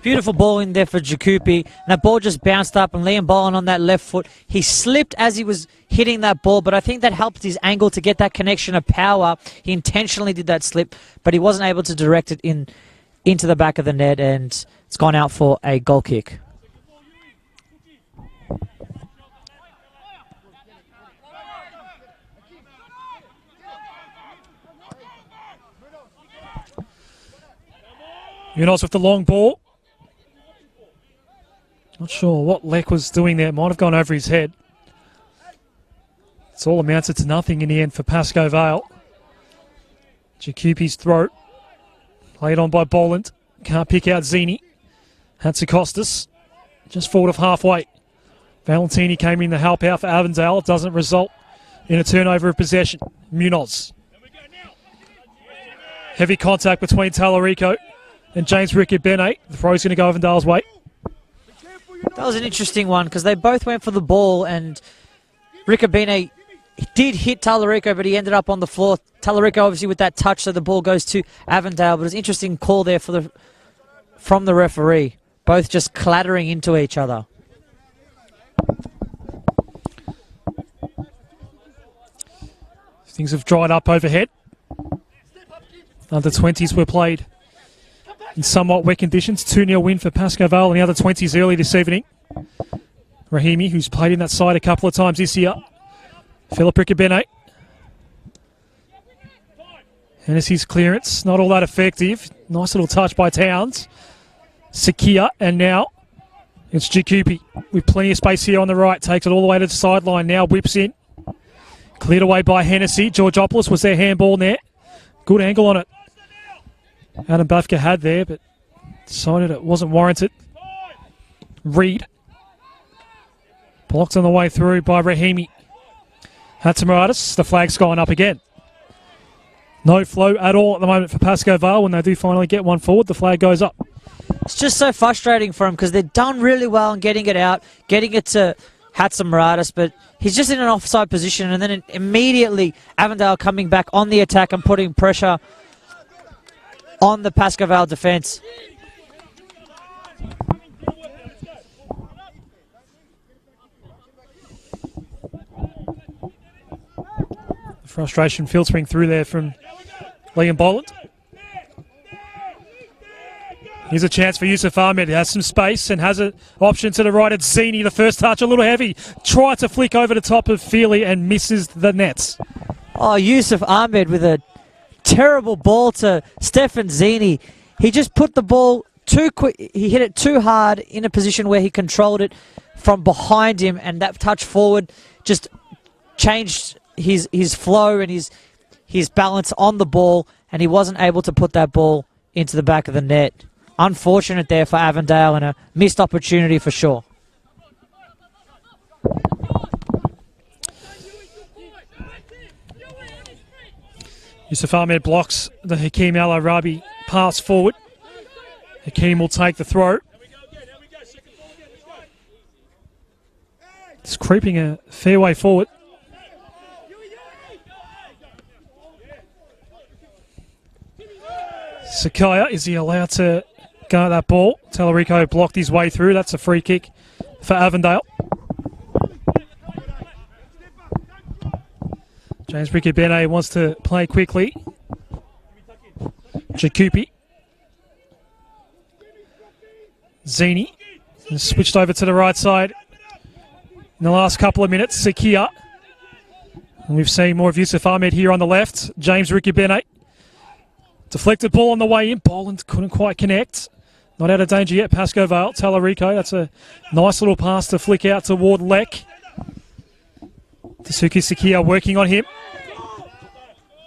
Beautiful ball in there for Jacupi. And that ball just bounced up, and Liam Boland on that left foot. He slipped as he was hitting that ball, but I think that helped his angle to get that connection of power. He intentionally did that slip, but he wasn't able to direct it into the back of the net, and it's gone out for a goal kick.
Munoz with the long ball. Not sure what Leck was doing there. Might have gone over his head. It's all amounted to nothing in the end for Pasco Vale. Jacupi's throw. Played on by Boland. Can't pick out Zini. Hatzikostas. Just forward of halfway. Valentini came in to help out for Avondale. It doesn't result in a turnover of possession. Munoz. Heavy contact between Tallarico and James Ricabene. The throw's going to go Avondale's way.
That was an interesting one because they both went for the ball, and Ricabene did hit Tallarico, but he ended up on the floor. Tallarico obviously with that touch, so the ball goes to Avondale. But it's an interesting call there from the referee. Both just clattering into each other.
Things have dried up overhead. Under 20s were played in somewhat wet conditions. 2-0 win for Pasco Vale and the other 20s early this evening. Rahimi, who's played in that side a couple of times this year. Philip Riccobene. Hennessy's clearance, not all that effective. Nice little touch by Towns. Sakia, and now it's Jakupi with plenty of space here on the right. Takes it all the way to the sideline. Now whips in. Cleared away by Hennessy. Georgopoulos was their handball there. Good angle on it. Adam Bafka had there, but decided it wasn't warranted. Reed. Blocked on the way through by Rahimi. Hatzimaradis. The flag's gone up again. No flow at all at the moment for Pasco Vale. When they do finally get one forward, the flag goes up.
It's just so frustrating for him because they've done really well in getting it out, getting it to Hatzimaradis, but he's just in an offside position, and then immediately Avondale coming back on the attack and putting pressure on the Pasco Vale defence.
Frustration filtering through there from Liam Boland. Here's a chance for Yusuf Ahmed. He has some space and has an option to the right. It's Zini. The first touch a little heavy. Try to flick over the top of Feely and misses the nets.
Oh, Yusuf Ahmed with a terrible ball to Stefan Zini. He just put the ball too quick. He hit it too hard in a position where he controlled it from behind him, and that touch forward just changed his flow and his balance on the ball, and he wasn't able to put that ball into the back of the net. Unfortunate there for Avondale and a missed opportunity for sure.
Yusuf Ahmed blocks the Hakeem Al Arabi pass forward. Hakeem will take the throw. It's creeping a fair way forward. Sakaya, is he allowed to go at that ball? Tallarico blocked his way through. That's a free kick for Avondale. James Riccobene wants to play quickly. Jakupi. Zini has switched over to the right side in the last couple of minutes. Sakia. And we've seen more of Yusuf Ahmed here on the left. James Riccobene. Deflected ball on the way in. Boland couldn't quite connect. Not out of danger yet. Pasco Vale. Tallarico. That's a nice little pass to flick out toward Leck. Tasuki Sakia working on him.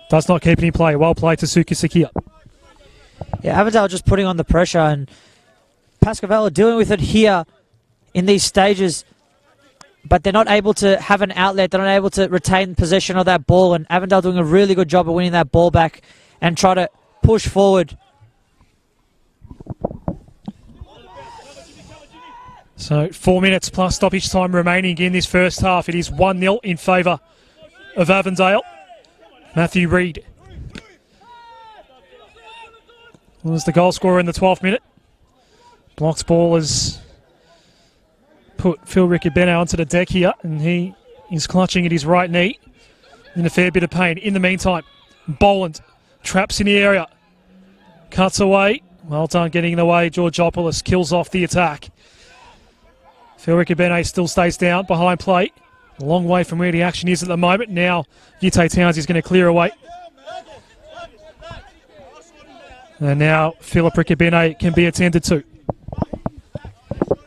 Does not keep any play. Well played, Tasuki Sakia.
Yeah, Avondale just putting on the pressure, and Pasco Vale are dealing with it here in these stages, but they're not able to have an outlet. They're not able to retain possession of that ball, and Avondale doing a really good job of winning that ball back and try to push forward.
So 4 minutes plus stoppage time remaining in this first half. It is 1-0 in favour of Avondale. Matthew Reid was the goal scorer in the 12th minute. Blocks ball has put Phil Riccobene onto the deck here, and he is clutching at his right knee in a fair bit of pain. In the meantime, Boland traps in the area. Cuts away. Well done getting in the way. Georgopoulos kills off the attack. Phil Riccobene still stays down behind play. A long way from where the action is at the moment. Now Ute Towns is going to clear away. And now Philip Riccobene can be attended to.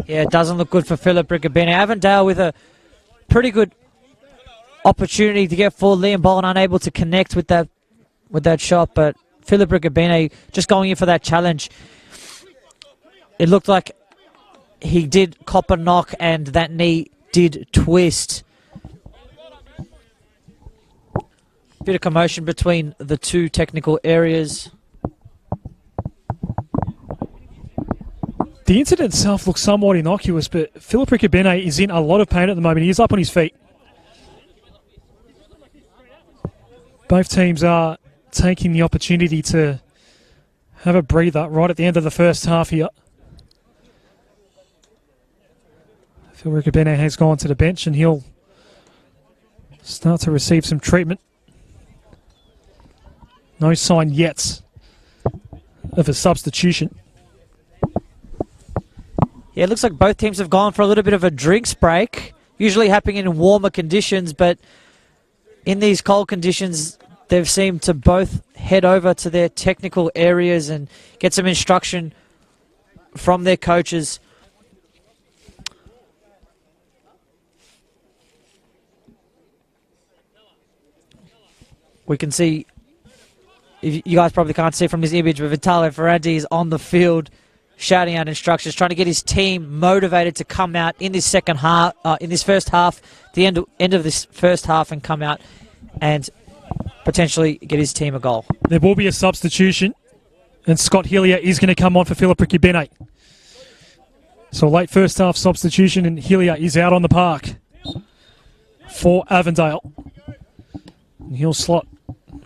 Yeah, it doesn't look good for Philip Riccobene. Avondale with a pretty good opportunity to get forward. Liam Boland unable to connect with that shot, but Philip Riccobene just going in for that challenge. It looked like he did cop a knock and that knee did twist. Bit of commotion between the two technical areas.
The incident itself looks somewhat innocuous, but Philip Riccobene is in a lot of pain at the moment. He is up on his feet. Both teams are taking the opportunity to have a breather right at the end of the first half here. Phil Riccobene has gone to the bench and he'll start to receive some treatment. No sign yet of a substitution.
Yeah, it looks like both teams have gone for a little bit of a drinks break. Usually happening in warmer conditions, but in these cold conditions, they've seemed to both head over to their technical areas and get some instruction from their coaches. We can see, you guys probably can't see from this image, but Vitale Ferranti is on the field shouting out instructions, trying to get his team motivated to come out in this second half, in this first half, the end of this first half, and come out and potentially get his team a goal.
There will be a substitution, and Scott Hillier is going to come on for Philip Ricky-Bene. So late first half substitution, and Hillier is out on the park for Avondale. And he'll slot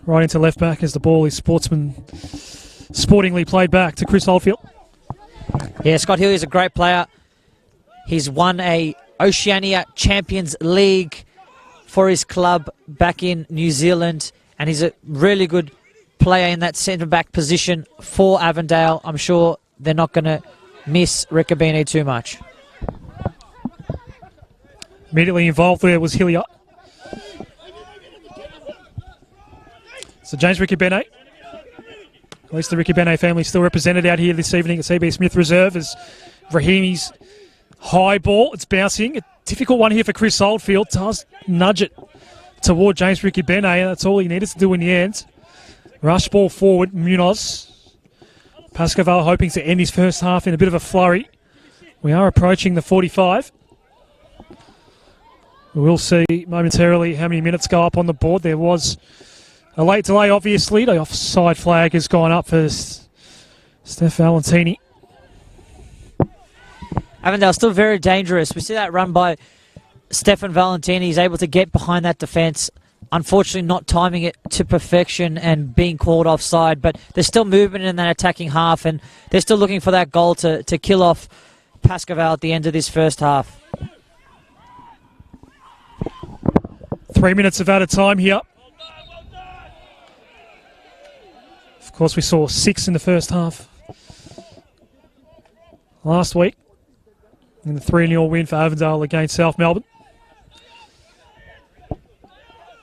right into left back as the ball is sportingly played back to Chris Oldfield.
Yeah, Scott Hillier is a great player. He's won a Oceania Champions League for his club back in New Zealand, and he's a really good player in that centre-back position for Avondale. I'm sure they're not going to miss Riccobene too much.
Immediately involved there was Hillier. So James Riccobene, at least the Riccobene family still represented out here this evening at CB Smith Reserve as Rahimi's high ball. It's bouncing. A difficult one here for Chris Oldfield. Does nudge it toward James Riccobene. That's all he needed to do in the end. Rush ball forward, Munoz. Pasco Vale hoping to end his first half in a bit of a flurry. We are approaching the 45. We'll see momentarily how many minutes go up on the board. There was a late delay, obviously. The offside flag has gone up for Steph Valentini.
Avondale still very dangerous. We see that run by Stefan Valentini. He's able to get behind that defence. Unfortunately, not timing it to perfection and being called offside. But there's still movement in that attacking half, and they're still looking for that goal to kill off Pasco Vale at the end of this first half.
3 minutes of added time here. Of course, we saw 6 in the first half last week in the 3-0 win for Avondale against South Melbourne.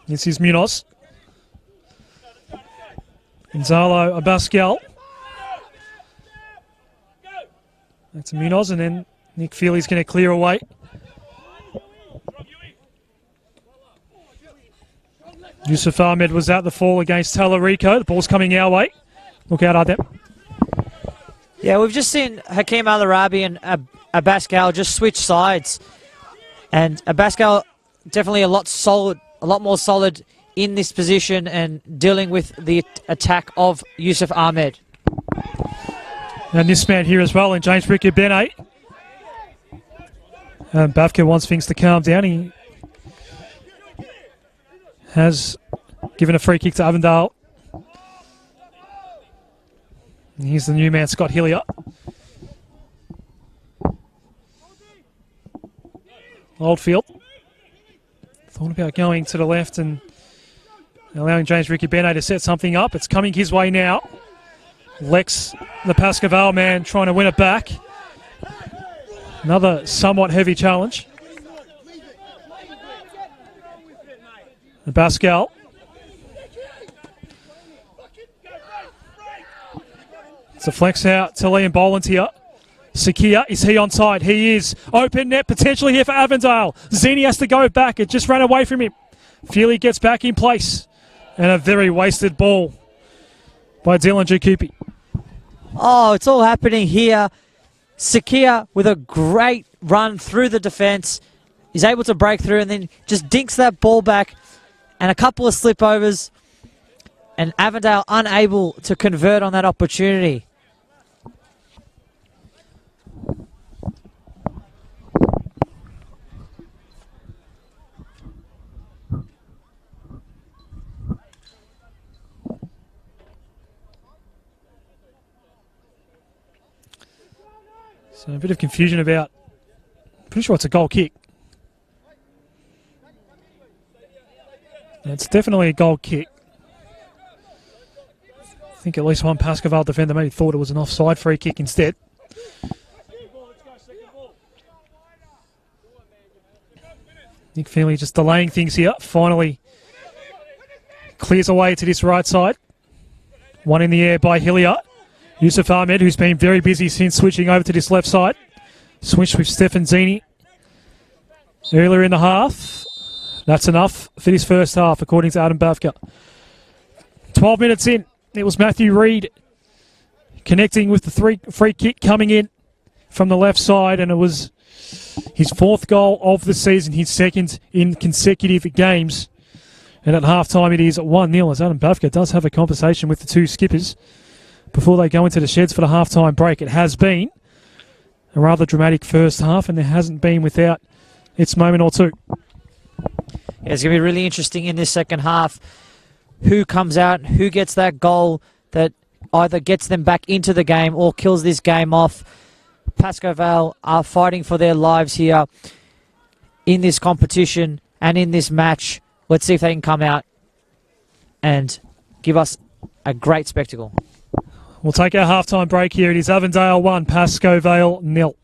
This is Munoz. Gonzalo Abascal. That's Munoz, and then Nick Feely's going to clear away. Yusuf Ahmed was at the fall against Talarico. The ball's coming our way. Look out, Adem.
Yeah, we've just seen Hakeem Al-Arabi and Abascal just switch sides. And Abascal definitely a lot more solid in this position and dealing with the attack of Yusuf Ahmed.
And this man here as well, and James Riccobene. Bavka wants things to calm down. He has given a free kick to Avondale. And here's the new man, Scott Hillier. Oldfield. Thought about going to the left and allowing James Riccobene to set something up. It's coming his way now. Lex, the Pasco Vale man, trying to win it back. Another somewhat heavy challenge. Pascal. It's a flex out to Liam Boland here. Sakia, is he onside? He is. Open net potentially here for Avondale. Zini has to go back. It just ran away from him. Feely gets back in place. And a very wasted ball by Dylan Jakupi.
Oh, it's all happening here. Sakia with a great run through the defence. He's able to break through and then just dinks that ball back. And a couple of slipovers. And Avondale unable to convert on that opportunity.
So a bit of confusion about, pretty sure it's a goal kick. It's definitely a goal kick. think at least one Pasco Vale defender maybe thought it was an offside free kick instead. Nick Feely just delaying things here. Finally clears away to this right side. One in the air by Hillier. Yusuf Ahmed, who's been very busy since switching over to this left side. Switched with Stefan Zini earlier in the half. That's enough for this first half, according to Adam Bavka. 12 minutes in, it was Matthew Reid connecting with the free kick coming in from the left side, and it was his 4th goal of the season, his 2nd in consecutive games. And at half-time it is 1-0 as Adam Bavka does have a conversation with the two skippers before they go into the sheds for the half-time break. It has been a rather dramatic first half, and there hasn't been without its moment or two.
Yeah, it's going to be really interesting in this second half. Who comes out, who gets that goal that either gets them back into the game or kills this game off. Pasco Vale are fighting for their lives here in this competition and in this match. Let's see if they can come out and give us a great spectacle.
We'll take our half-time break here. It is Avondale 1, Pasco Vale 0.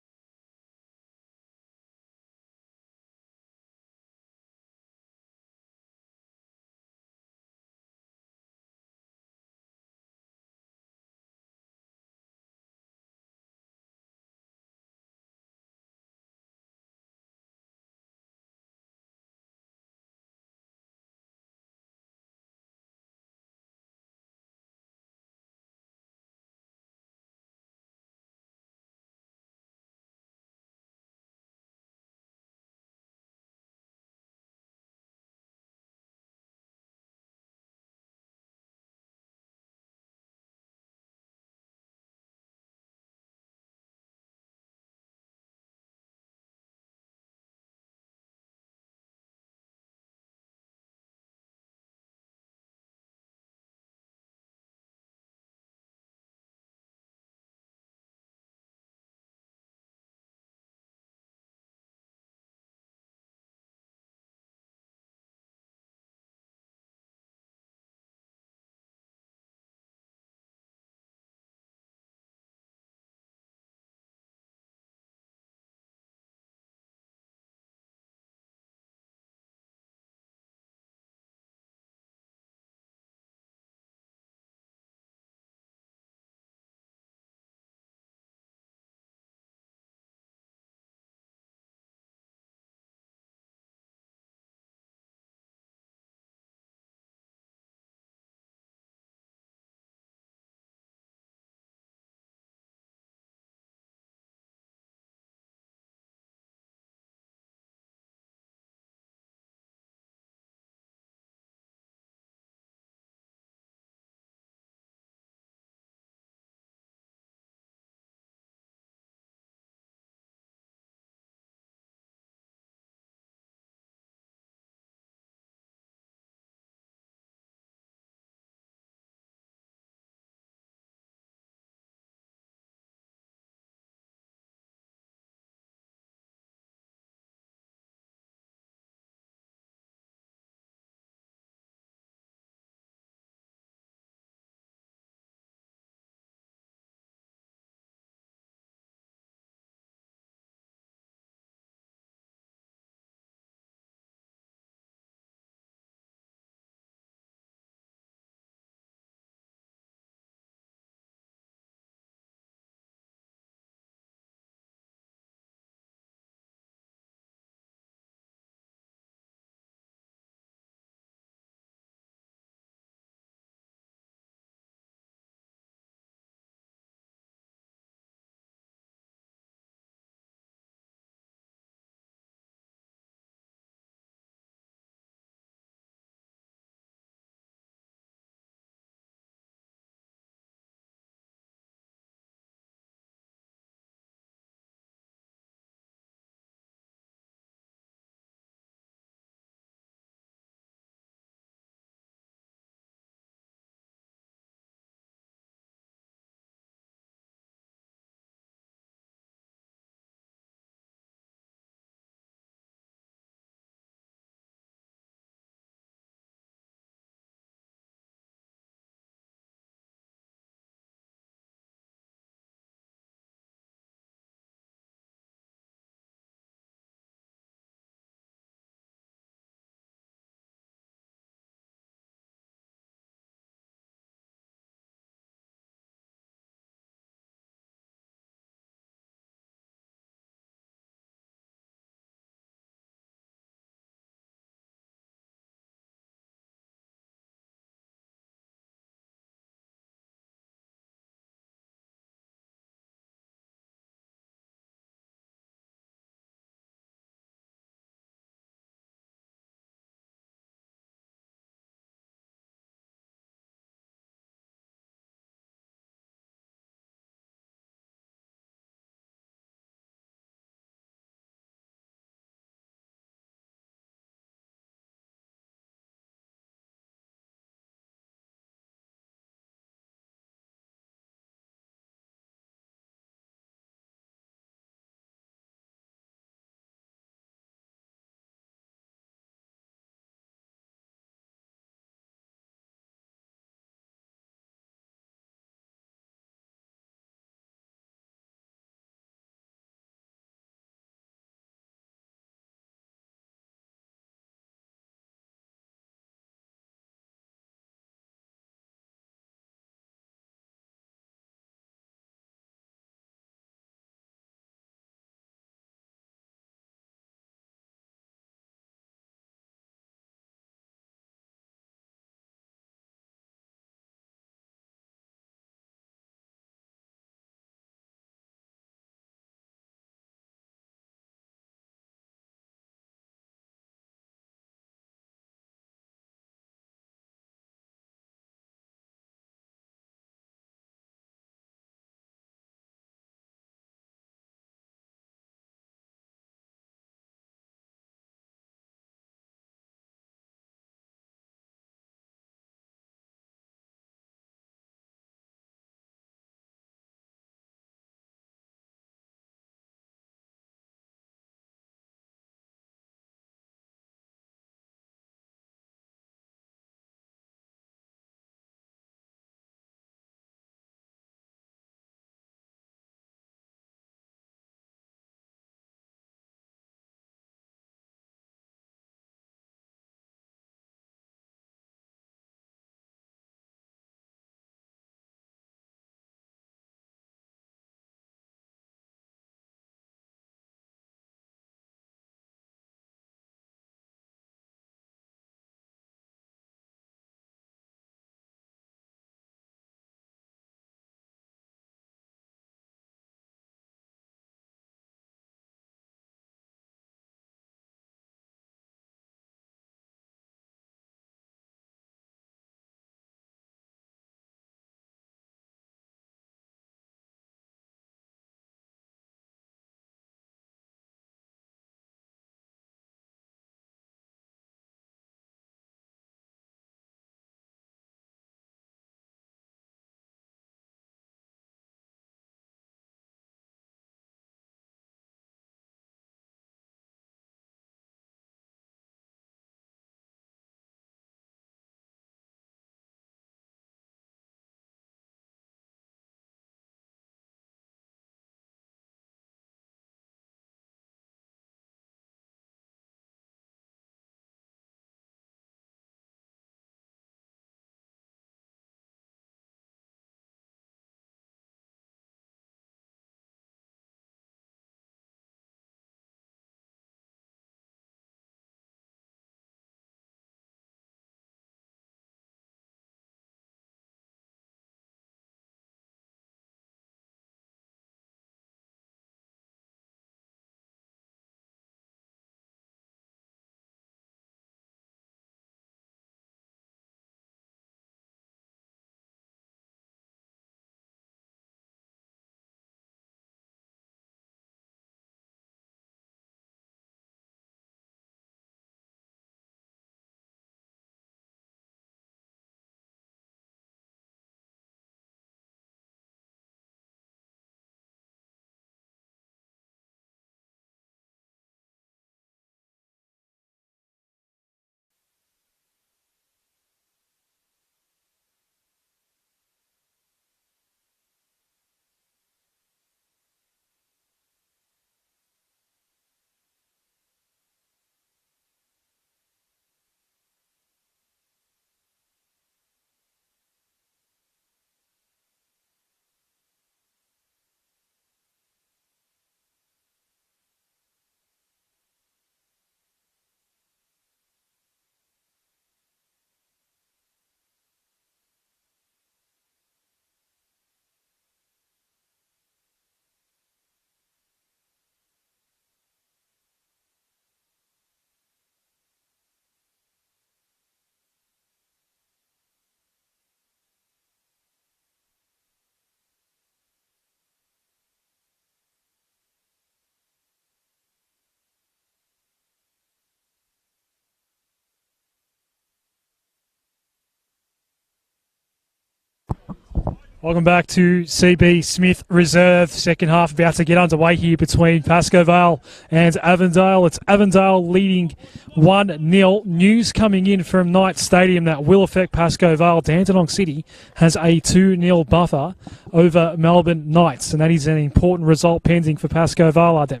Welcome back to CB Smith Reserve. Second half about to get underway here between Pasco Vale and Avondale. It's Avondale leading 1-0. News coming in from Knight Stadium that will affect Pasco Vale. Dandenong City has a 2-0 buffer over Melbourne Knights, and that is an important result pending for Pasco Vale, Adem.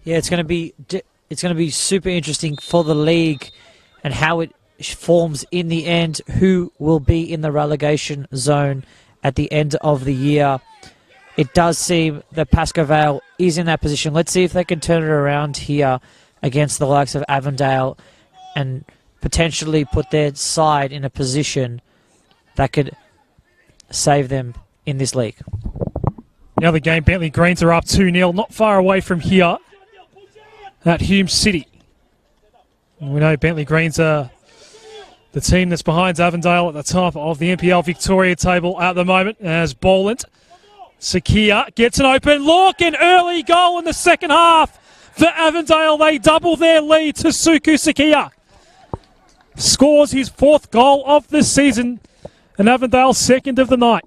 Yeah, it's going to be super interesting for the league and how it forms in the end, who will be in the relegation zone at the end of the year. It does seem that Pasco Vale is in that position. Let's see if they can turn it around here against the likes of Avondale and potentially put their side in a position that could save them in this league.
Now the game, Bentley Greens are up 2-0, not far away from here at Hume City. We know Bentley Greens are the team that's behind Avondale at the top of the NPL Victoria table at the moment, as Boland. Sakia gets an open look, an early goal in the second half for Avondale. They double their lead to Suku Sakia. Scores his 4th goal of the season, and Avondale 2nd of the night.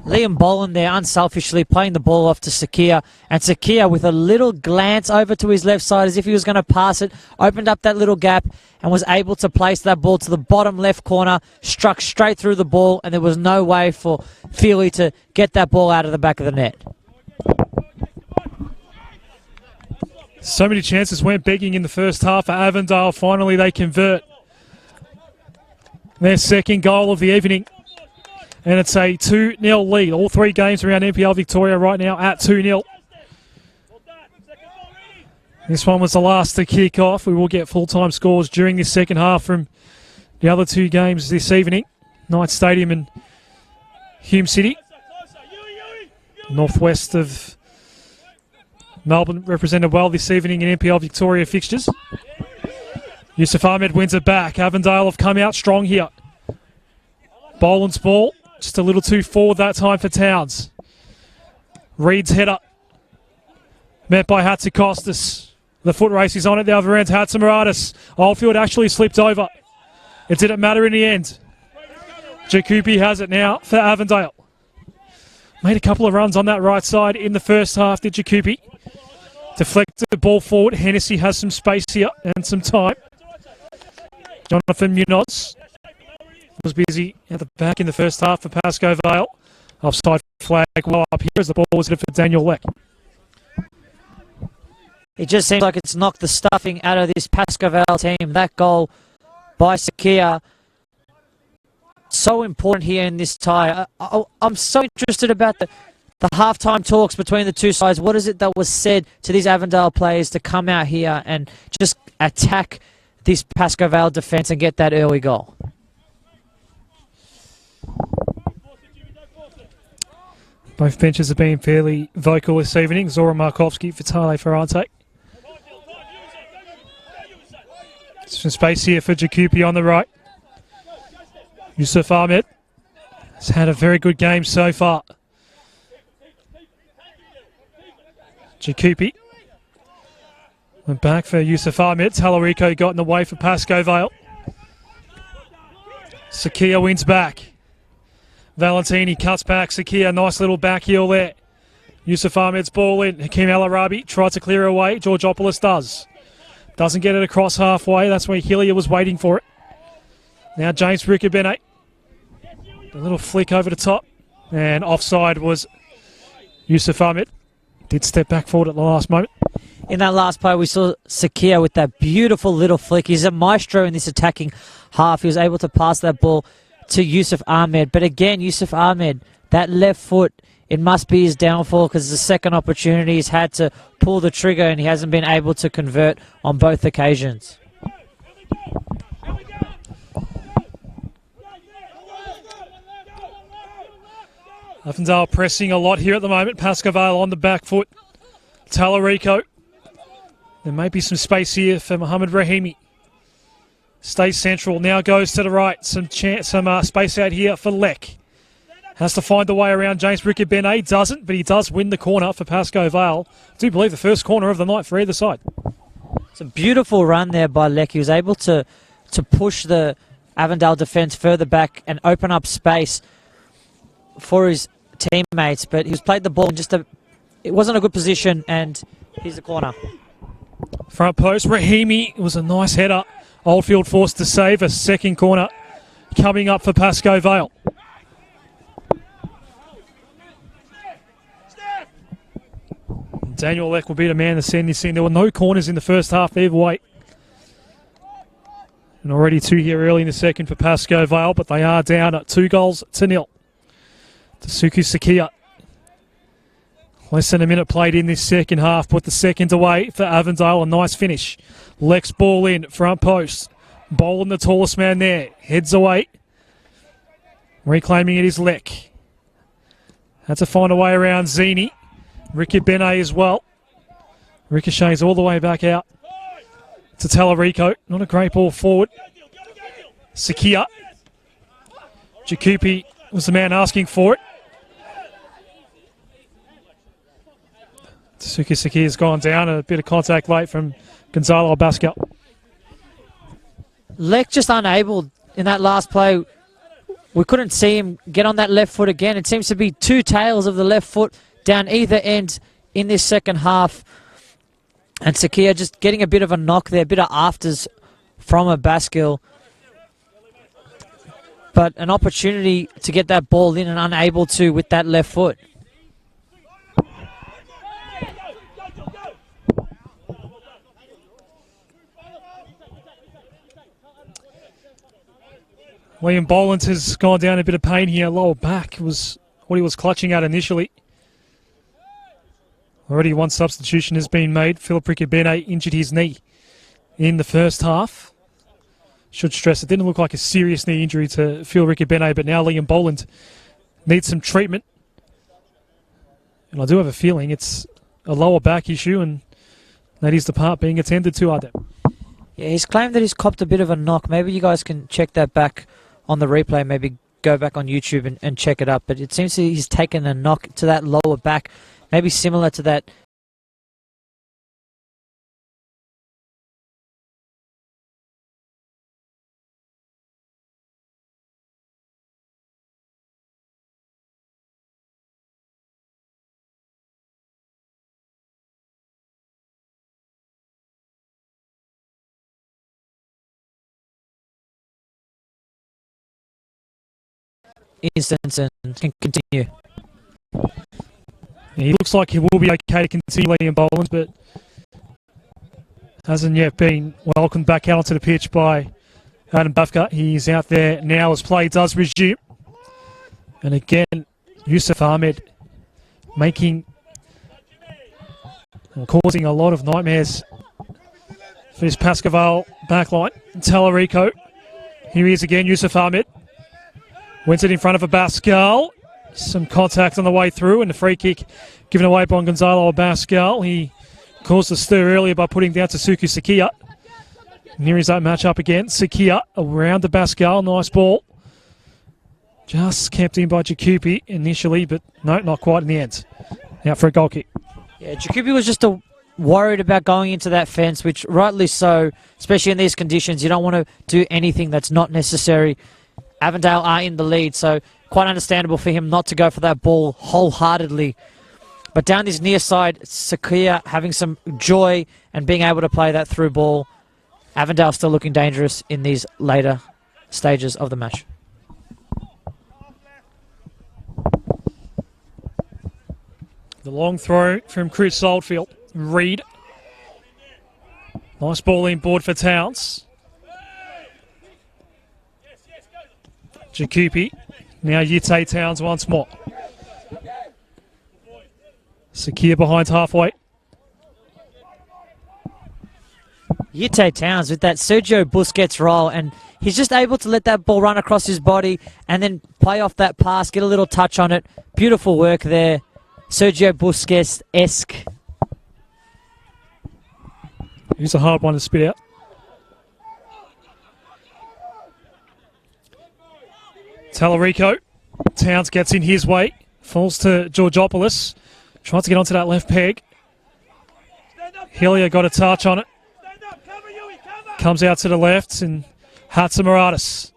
Liam Boland there unselfishly playing the ball off to Sakia, and Sakia with a little glance over to his left side as if he was going to pass it, opened up that little gap and was able to place that ball to the bottom left corner, struck straight through the ball, and there was no way for Feely to get that ball out of the back of the net.
So many chances went begging in the first half for Avondale. Finally they convert their 2nd goal of the evening. And it's a 2-0 lead. All 3 games around NPL Victoria right now at 2-0. This one was the last to kick off. We will get full-time scores during this second half from the other 2 games this evening. Knight Stadium and Hume City. Northwest of Melbourne represented well this evening in NPL Victoria fixtures. Yusuf Ahmed wins it back. Avondale have come out strong here. Boland's ball. Just a little too forward that time for Towns. Reed's header. Met by Hatzikostas. The foot race is on at the other end. Hatzimaratis. Oldfield actually slipped over. It didn't matter in the end. Jakupi has it now for Avondale. Made a couple of runs on that right side in the first half, did Jakupi. Deflected the ball forward. Hennessy has some space here and some time. Jonathan Munoz was busy at the back in the first half for Pasco Vale. Offside flag well up here as the ball was hit for Daniel Leck.
It just seems like it's knocked the stuffing out of this Pasco Vale team. That goal by Sakia, so important here in this tie. I'm so interested about the halftime talks between the 2 sides. What is it that was said to these Avondale players to come out here and just attack this Pasco Vale defence and get that early goal?
Both benches have been fairly vocal this evening. Zora Markovsky, Vitale Ferrante. Some space here for Jakupi on the right. Yusuf Ahmed has had a very good game so far. Jakupi went back for Yusuf Ahmed. Talarico got in the way for Pasco Vale. Sakia wins back. Valentini cuts back. Sakia, nice little back heel there. Yusuf Ahmed's ball in. Hakeem El Arabi tried to clear away. Georgopoulos does. Doesn't get it across halfway. That's where Hillier was waiting for it. Now James Ricabene. A little flick over the top. And offside was Yusuf Ahmed. Did step back forward at the last moment.
In that last play, we saw Sakia with that beautiful little flick. He's a maestro in this attacking half. He was able to pass that ball to Yusuf Ahmed. But again, Yusuf Ahmed, that left foot, it must be his downfall because the second opportunity he's had to pull the trigger and he hasn't been able to convert on both occasions.
Avondale pressing a lot here at the moment. Pasco Vale on the back foot. Talarico. There may be some space here for Mohamed Rahimi. Stays central, now goes to the right. Some space out here for Leck. Has to find the way around James Ricabene. Doesn't, but he does win the corner for Pasco Vale. I do believe the first corner of the night for either side.
It's a beautiful run there by Leck. He was able to push the Avondale defence further back and open up space for his teammates, but he was played the ball in it wasn't a good position, and here's the corner.
Front post, Rahimi. It was a nice header. Oldfield forced to save a second corner coming up for Pasco Vale. Daniel Leck will be the man to send this in. There were no corners in the first half either way. And already 2 here early in the second for Pasco Vale, but they are down at 2-0. Tasuku Sakia. Less than a minute played in this second half. Put the second away for Avondale. A nice finish. Lex ball in, front post. Boland, the tallest man there. Heads away. Reclaiming it is Leck. Had to find a way around Zini. Ricky Benet as well. Ricochets all the way back out to Tallarico. Not a great ball forward. Sakia. Jakupi was the man asking for it. Tsuki Sakia has gone down. A bit of contact late from Gonzalo Bascal.
Leck just unable in that last play. We couldn't see him get on that left foot again. It seems to be two tails of the left foot down either end in this second half. And Sakia just getting a bit of a knock there, a bit of afters from a Bascal. But an opportunity to get that ball in and unable to with that left foot.
Liam Boland has gone down a bit of pain here. Lower back was what he was clutching at initially. Already one substitution has been made. Philip Riccobene injured his knee in the first half. Should stress it didn't look like a serious knee injury to Phil Riccobene, but now Liam Boland needs some treatment. And I do have a feeling it's a lower back issue, and that is the part being attended to, Adem.
Yeah, he's claimed that he's copped a bit of a knock. Maybe you guys can check that back on the replay. Maybe go back on YouTube and check it up. But it seems he's taken a knock to that lower back. Maybe similar to that. Instance and can continue.
He looks like he will be okay to continue Liam Boland, but hasn't yet been welcomed back out onto the pitch by Adam Bafka. He's out there now as play does resume. And again, Yusuf Ahmed making and causing a lot of nightmares for his Pasco Vale backline. Tallarico. Here he is again, Yusuf Ahmed. Wins it in front of a Bascal. Some contact on the way through, and the free kick given away by Gonzalo Bascal. He caused a stir earlier by putting down Tasuku Sakia. And here is that match up again. Sakia around the Bascal. Nice ball. Just kept in by Jakupi initially, but no, not quite in the end. Out for a goal kick.
Yeah, Jakupi was just worried about going into that fence, which rightly so, especially in these conditions. You don't want to do anything that's not necessary. Avondale are in the lead, so quite understandable for him not to go for that ball wholeheartedly. But down this near side, Sakia having some joy and being able to play that through ball. Avondale still looking dangerous in these later stages of the match.
The long throw from Chris Oldfield. Reed. Nice ball in board for Towns. Jakupi. Now Yite Towns once more. Sakia behind halfway.
Yite Towns with that Sergio Busquets roll, and he's just able to let that ball run across his body and then play off that pass, get a little touch on it. Beautiful work there. Sergio Busquets-esque.
He's a hard one to spit out. Tallarico. Towns gets in his way. Falls to Georgopoulos. Tries to get onto that left peg. Hillier got a touch on it. Comes out to the left, and Hatzimaratis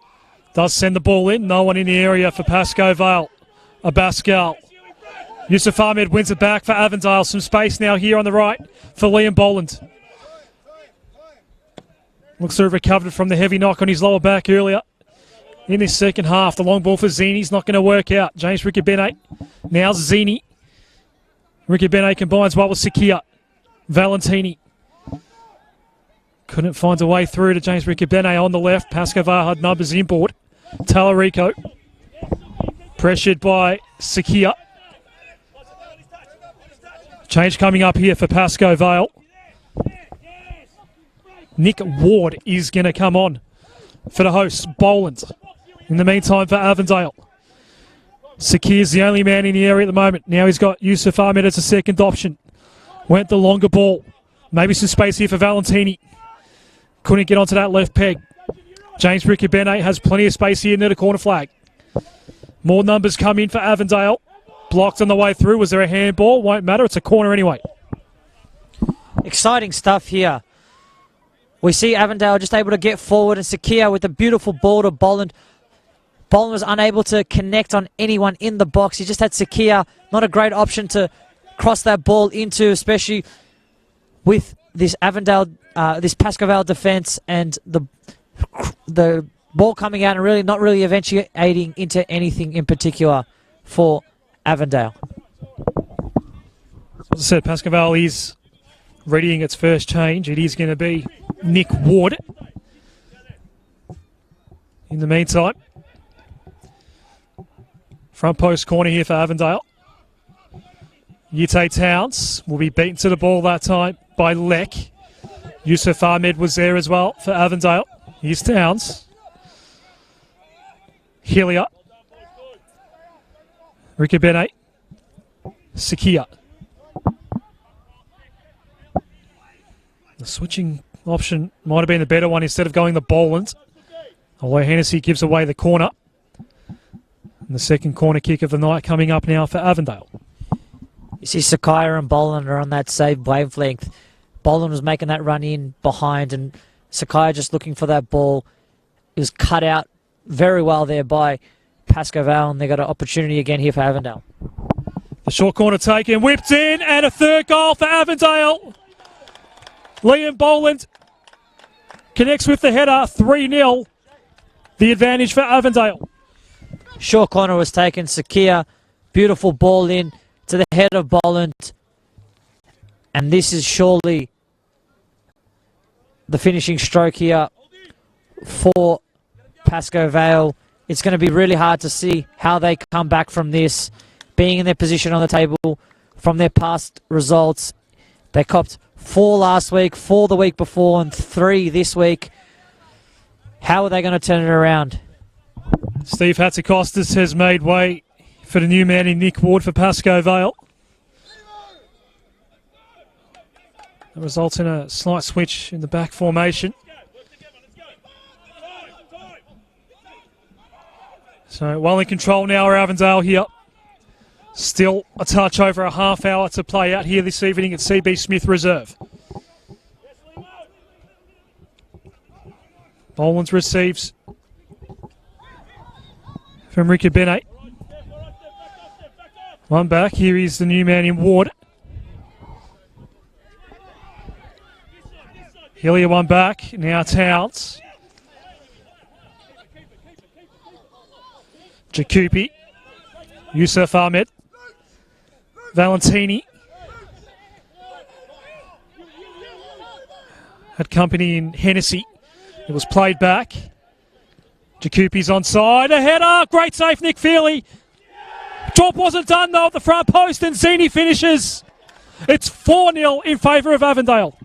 does send the ball in. No one in the area for Pasco Vale. Pascal. Yusuf Ahmed wins it back for Avondale. Some space now here on the right for Liam Boland. Looks to have recovered from the heavy knock on his lower back earlier. In this second half, the long ball for Zini's not going to work out. James Ricabene. Now Zini. Ricabene combines well with Sakia. Valentini. Couldn't find a way through to James Ricabene on the left. Pasco Vale had numbers inboard. Talarico. Pressured by Sakia. Change coming up here for Pasco Vale. Nick Ward is going to come on for the hosts, Boland. In the meantime, for Avondale. Sakia's the only man in the area at the moment. Now he's got Yusuf Ahmed as a second option. Went the longer ball. Maybe some space here for Valentini. Couldn't get onto that left peg. James Ricabene has plenty of space here near the corner flag. More numbers come in for Avondale. Blocked on the way through. Was there a handball? Won't matter. It's a corner anyway.
Exciting stuff here. We see Avondale just able to get forward, and Sakia with a beautiful ball to Boland. Boland was unable to connect on anyone in the box. He just had Sakia. Not a great option to cross that ball into, especially with this Avondale, this Pasco Vale defence, and the ball coming out and really not really eventuating into anything in particular for Avondale.
As I said, Pasco Vale is readying its first change. It is going to be Nick Ward. In the meantime, front post corner here for Avondale. Yute Towns will be beaten to the ball that time by Leck. Yusuf Ahmed was there as well for Avondale. Here's Towns. Hillier. Ricabene. Sakia. The switching option might have been the better one instead of going the Boland. Although Hennessy gives away the corner. And the second corner kick of the night coming up now for Avondale.
You see Sakia and Boland are on that same wavelength. Boland was making that run in behind, and Sakia just looking for that ball. It was cut out very well there by Pasco Vale, and they got an opportunity again here for Avondale.
The short corner taken, whipped in, and a third goal for Avondale. Liam Boland connects with the header, 3-0. The advantage for Avondale.
Short corner was taken, Sakia, beautiful ball in to the head of Boland. And this is surely the finishing stroke here for Pasco Vale. It's going to be really hard to see how they come back from this, being in their position on the table from their past results. They copped 4 last week, 4 the week before, and 3 this week. How are they going to turn it around?
Steve Hatzikostas has made way for the new man in Nick Ward for Pasco Vale. That results in a slight switch in the back formation. So well in control now are Avondale here. Still a touch over a half hour to play out here this evening at CB Smith Reserve. Boland receives from Ricabene. One back. Here is the new man in Ward. Hillier one back. Now Towns. Jakupi. Yusuf Ahmed. Valentini. Had company in Hennessy. It was played back. Jakupi's onside. A header. Great save, Nick Feely. Drop wasn't done though at the front post, and Zini finishes. It's 4-0 in favour of Avondale.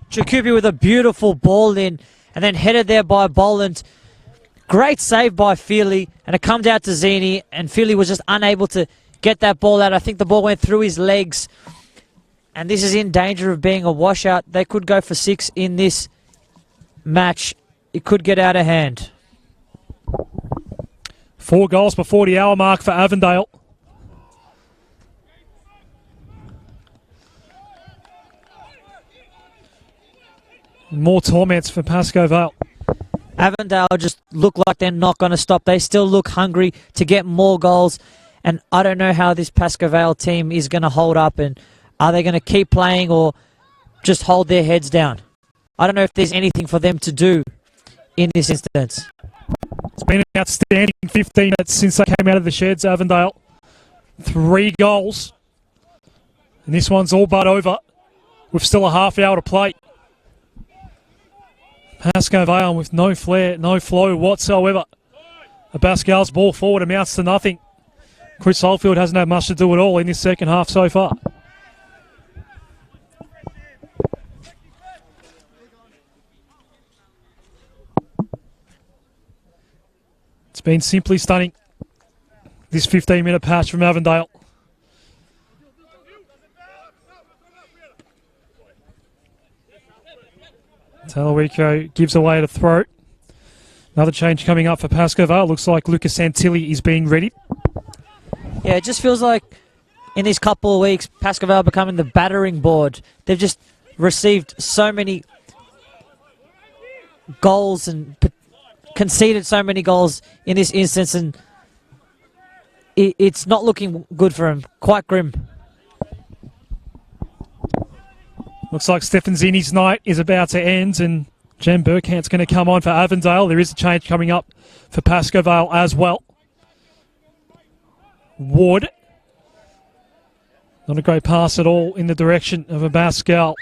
Jakupi with a beautiful ball in, and then headed there by Boland. Great save by Feely, and it comes out to Zini, and Feely was just unable to get that ball out. I think the ball went through his legs, and this is in danger of being a washout. They could go for 6 in this match. It could get out of hand.
4 goals before the hour mark for Avondale. More torments for Pasco Vale.
Avondale just look like they're not going to stop. They still look hungry to get more goals. And I don't know how this Pasco Vale team is going to hold up, and are they going to keep playing or just hold their heads down? I don't know if there's anything for them to do in this instance.
It's been an outstanding 15 minutes since they came out of the sheds, Avondale. 3 goals. And this one's all but over. With still a half hour to play. Pasco Vale with no flair, no flow whatsoever. Abascal's ball forward amounts to nothing. Chris Oldfield hasn't had much to do at all in this second half so far. It's been simply stunning, this 15-minute patch from Avondale. Talarico gives away the throw. Another change coming up for Pasco Vale. Looks like Lucas Santilli is being ready.
Yeah, it just feels like in these couple of weeks, Pasco Vale becoming the battering board. They've just received so many goals and conceded so many goals in this instance, and it's not looking good for them. Quite grim.
Looks like Stefan Zini's night is about to end, and Jem Burkhant's going to come on for Avondale. There is a change coming up for Pasco Vale as well. Ward. Not a great pass at all in the direction of Abascal.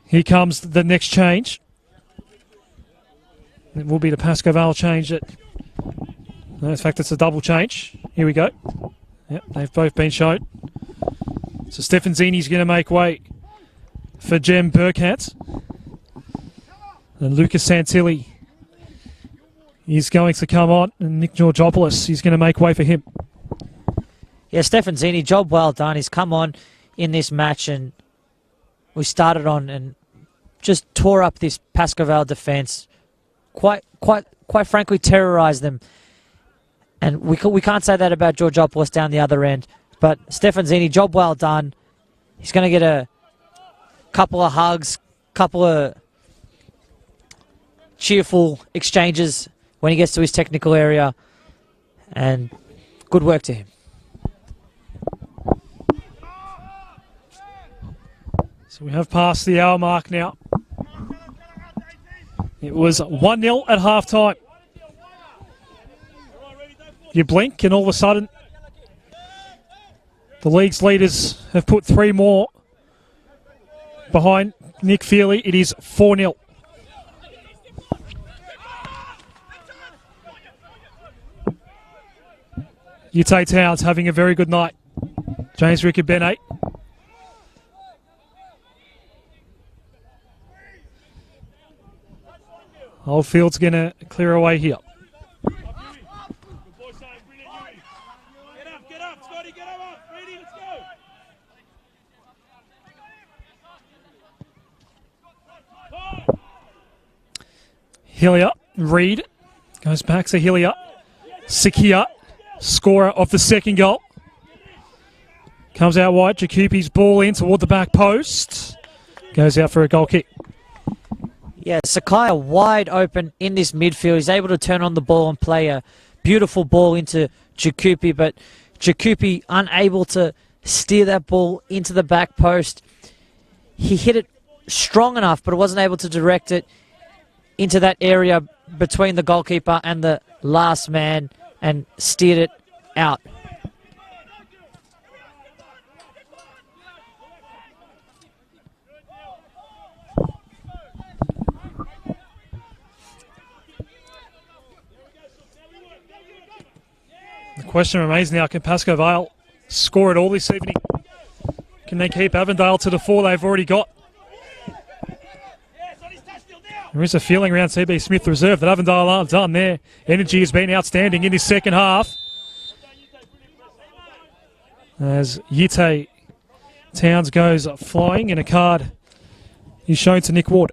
Here comes the next change. It will be the Pasco Vale change. No, in fact, it's a double change. Here we go. Yep, they've both been shown. So Stefan Zini's going to make way for Jem Burkhant. And Lucas Santilli is going to come on, and Nick Georgopoulos is going to make way for him.
Yeah, Stefan Zini, job well done. He's come on in this match, and we started on and just tore up this Pasco Vale defence. Quite frankly, terrorised them. And we can't say that about Georgopoulos down the other end. But Stefan Zini, job well done. He's going to get a couple of hugs, couple of cheerful exchanges when he gets to his technical area, and good work to him.
So we have passed the hour mark now. It was 1-0 at half-time. You blink and all of a sudden the league's leaders have put 3 more behind Nick Feely. It is 4-0. Ute Towns having a very good night. James Rickard-Bennett. Oldfield's going to clear away here. Hillier, Reed, goes back to Hillier. Sakia, scorer of the second goal. Comes out wide, Jakupi's ball in toward the back post. Goes out for a goal kick.
Yeah, Sakaya wide open in this midfield. He's able to turn on the ball and play a beautiful ball into Jakupi, but Jakupi unable to steer that ball into the back post. He hit it strong enough, but wasn't able to direct it into that area between the goalkeeper and the last man and steered it out.
The question remains now, can Pasco Vale score it all this evening? Can they keep Avondale to the 4 they've already got? There is a feeling around CB Smith Reserve that Avondale aren't done there. Energy has been outstanding in this second half. As Ute Towns goes flying, and a card is shown to Nick Ward.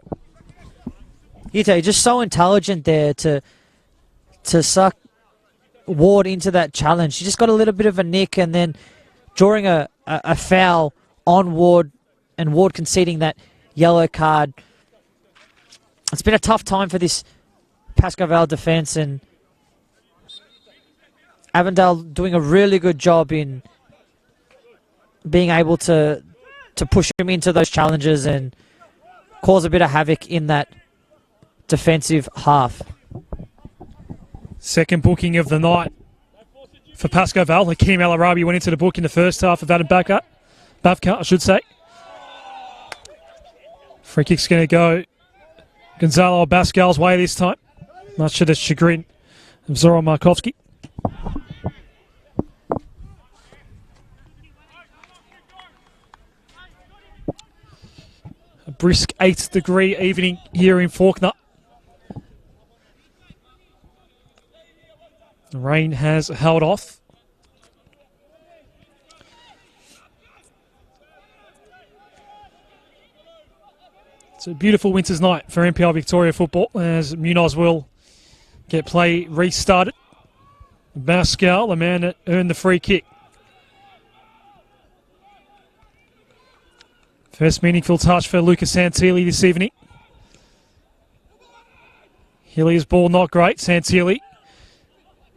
Ute just so intelligent there to suck Ward into that challenge. He just got a little bit of a nick, and then drawing a foul on Ward, and Ward conceding that yellow card. It's been a tough time for this Pasco Vale defence, and Avondale doing a really good job in being able to push him into those challenges and cause a bit of havoc in that defensive half.
Second booking of the night for Pasco Vale. Hakeem El Arabi went into the book in the first half of Adam Bavka, I should say. Free kick's going to go Gonzalo Bascal's way this time, much to the chagrin of Zoran Markovski. A brisk 8-degree evening here in Fawkner. The rain has held off. It's a beautiful winter's night for NPL Victoria football as Munoz will get play restarted. Pascal, the man that earned the free kick. First meaningful touch for Lucas Santilli this evening. Hilliers ball not great. Santilli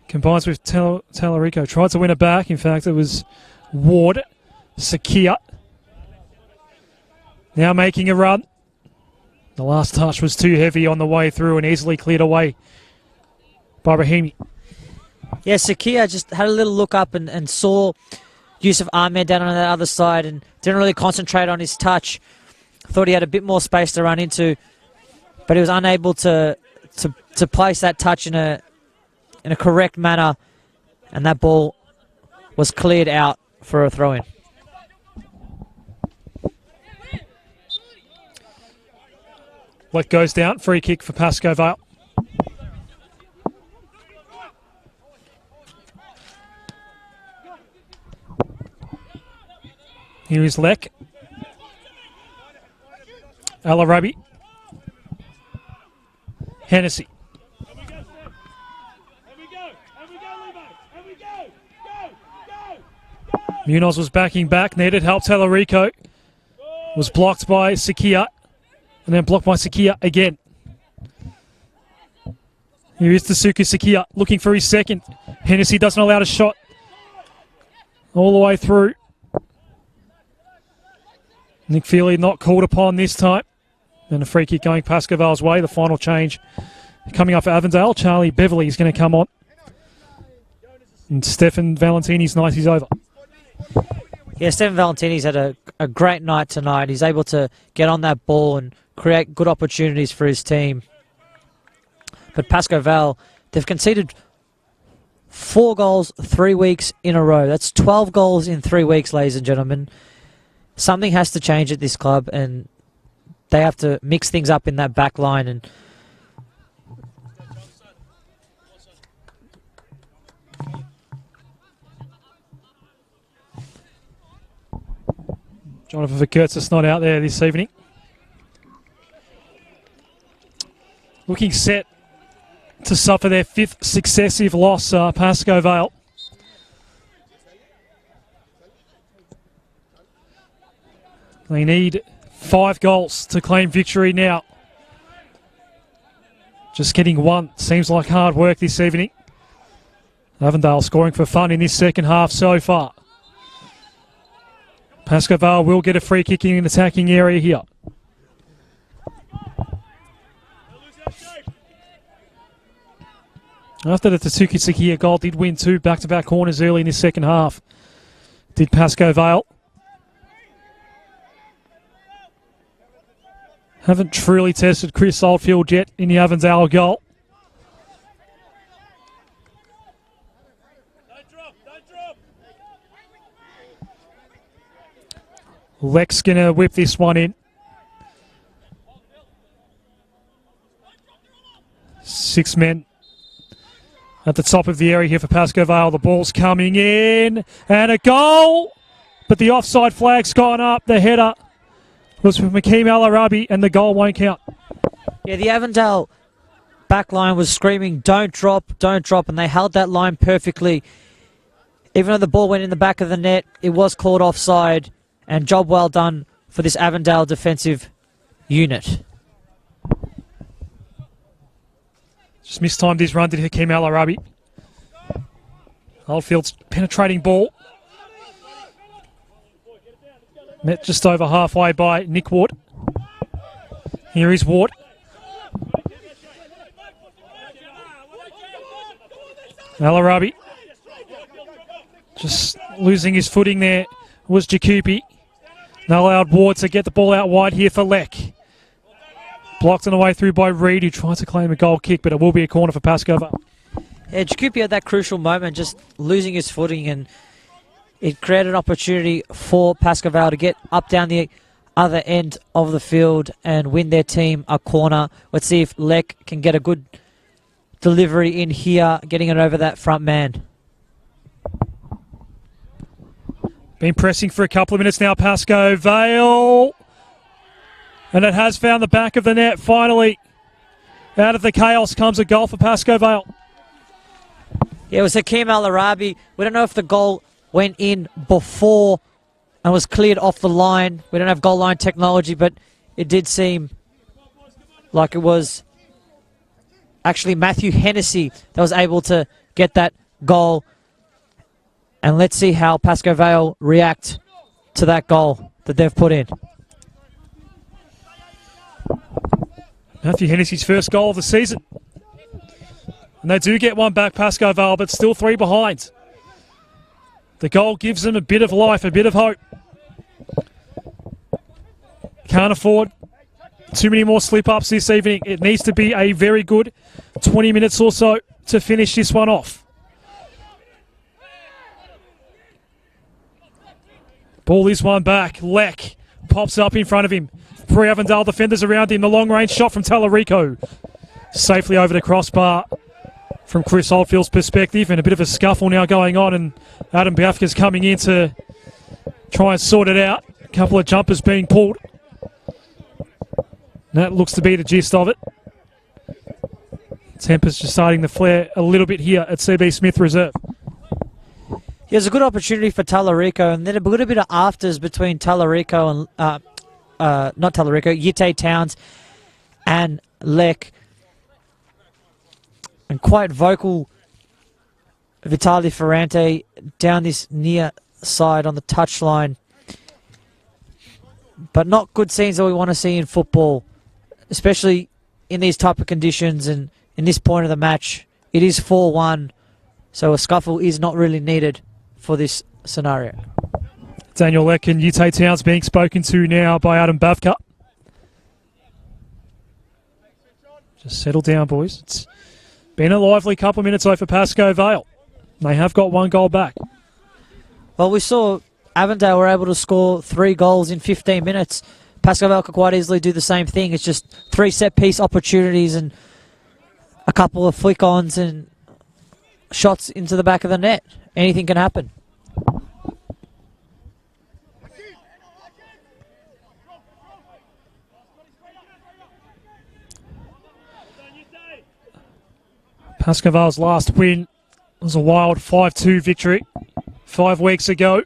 combines with Talarico. Tried to win it back. In fact, it was Ward. Sakia now making a run. The last touch was too heavy on the way through and easily cleared away by Rahimi.
Yeah, Sakia just had a little look up and saw Yusuf Ahmed down on the other side and didn't really concentrate on his touch. Thought he had a bit more space to run into, but he was unable to place that touch in a correct manner, and that ball was cleared out for a throw-in.
What goes down? Free kick for Pasco Vale. Here is Leck. El Arabi. Hennessy. Munoz was backing back, needed help. Talarico was blocked by Sakia and then blocked by Sakia again. Here is Tasuku Sakia looking for his second. Hennessy doesn't allow a shot all the way through. Nick Feely not called upon this time. And a free kick going Pasco Vale's way. The final change coming up for Avondale. Charlie Beverley is going to come on. And Stefan Valentini's night is over.
Yeah, Stefan Valentini's had a great night tonight. He's able to get on that ball and create good opportunities for his team. But Pasco Vale, they've conceded 4 goals 3 weeks in a row. That's 12 goals in 3 weeks, ladies and gentlemen. Something has to change at this club, and they have to mix things up in that back line. And
Jonathan Verkurtz's not out there this evening. Looking set to suffer their 5th successive loss, Pasco Vale. They need 5 goals to claim victory now. Just getting 1 seems like hard work this evening. Avondale scoring for fun in this second half so far. Pasco Vale will get a free kick in an attacking area here. After the Tasuki Sakia goal, did win 2 back-to-back corners early in this second half. Did Pasco Vale. Haven't truly tested Chris Oldfield yet in the Avondale goal. Leck's going to whip this one in. 6 men at the top of the area here for Pasco Vale. The ball's coming in and a goal, but the offside flag's gone up. The header was from Hakeem El Arabi and the goal won't count.
yeah, the Avondale back line was screaming, don't drop, and they held that line perfectly. Even though the ball went in the back of the net, it was called offside, and job well done for this Avondale defensive unit.
Just mistimed his run, did Hakeem El Arabi. Oldfield's penetrating ball. Met just over halfway by Nick Ward. Here is Ward. Al-Arabi. Just losing his footing there was Jakupi. Now allowed Ward to get the ball out wide here for Leck. Blocked on the way through by Reed, who tries to claim a goal kick, but it will be a corner for Pasco Vale.
Yeah, Jakupi had that crucial moment, just losing his footing, and it created an opportunity for Pasco Vale to get up down the other end of the field and win their team a corner. Let's see if Leck can get a good delivery in here, getting it over that front man.
Been pressing for a couple of minutes now, Pasco Vale. And it has found the back of the net, finally. Out of the chaos comes a goal for Pasco Vale.
Yeah, it was Hakeem Al-Arabi. We don't know if the goal went in before and was cleared off the line. We don't have goal line technology, but it did seem like it was actually Matthew Hennessy that was able to get that goal. And let's see how Pasco Vale react to that goal that they've put in.
Matthew Hennessy's first goal of the season. And they do get one back, Pasco Vale, but still 3 behind. The goal gives them a bit of life, a bit of hope. Can't afford too many more slip-ups this evening. It needs to be a very good 20 minutes or so to finish this one off. Ball is one back. Leck pops up in front of him. 3 Avondale defenders around him. The long-range shot from Tallarico. Safely over the crossbar from Chris Oldfield's perspective. And a bit of a scuffle now going on. And Adam Biafka's coming in to try and sort it out. A couple of jumpers being pulled. That looks to be the gist of it. Tempers just starting to flare a little bit here at CB Smith Reserve.
Here's a good opportunity for Tallarico, and then a little bit of afters between Tallarico and, not Tallarico, Yitte Towns and Leck. And quite vocal Vitali Ferrante down this near side on the touchline. But not good scenes that we want to see in football, especially in these type of conditions and in this point of the match. It is 4-1, so a scuffle is not really needed for this scenario.
Daniel Leck and Yitte Towns being spoken to now by Adam Bavka. Just settle down, boys. It's been a lively couple of minutes though for Pasco Vale. They have got 1 goal back.
Well, we saw Avondale were able to score 3 goals in 15 minutes. Pasco Vale could quite easily do the same thing. It's just 3 set-piece opportunities and a couple of flick-ons and shots into the back of the net. Anything can happen.
Pasco Vale's last win was a wild 5-2 victory 5 weeks ago.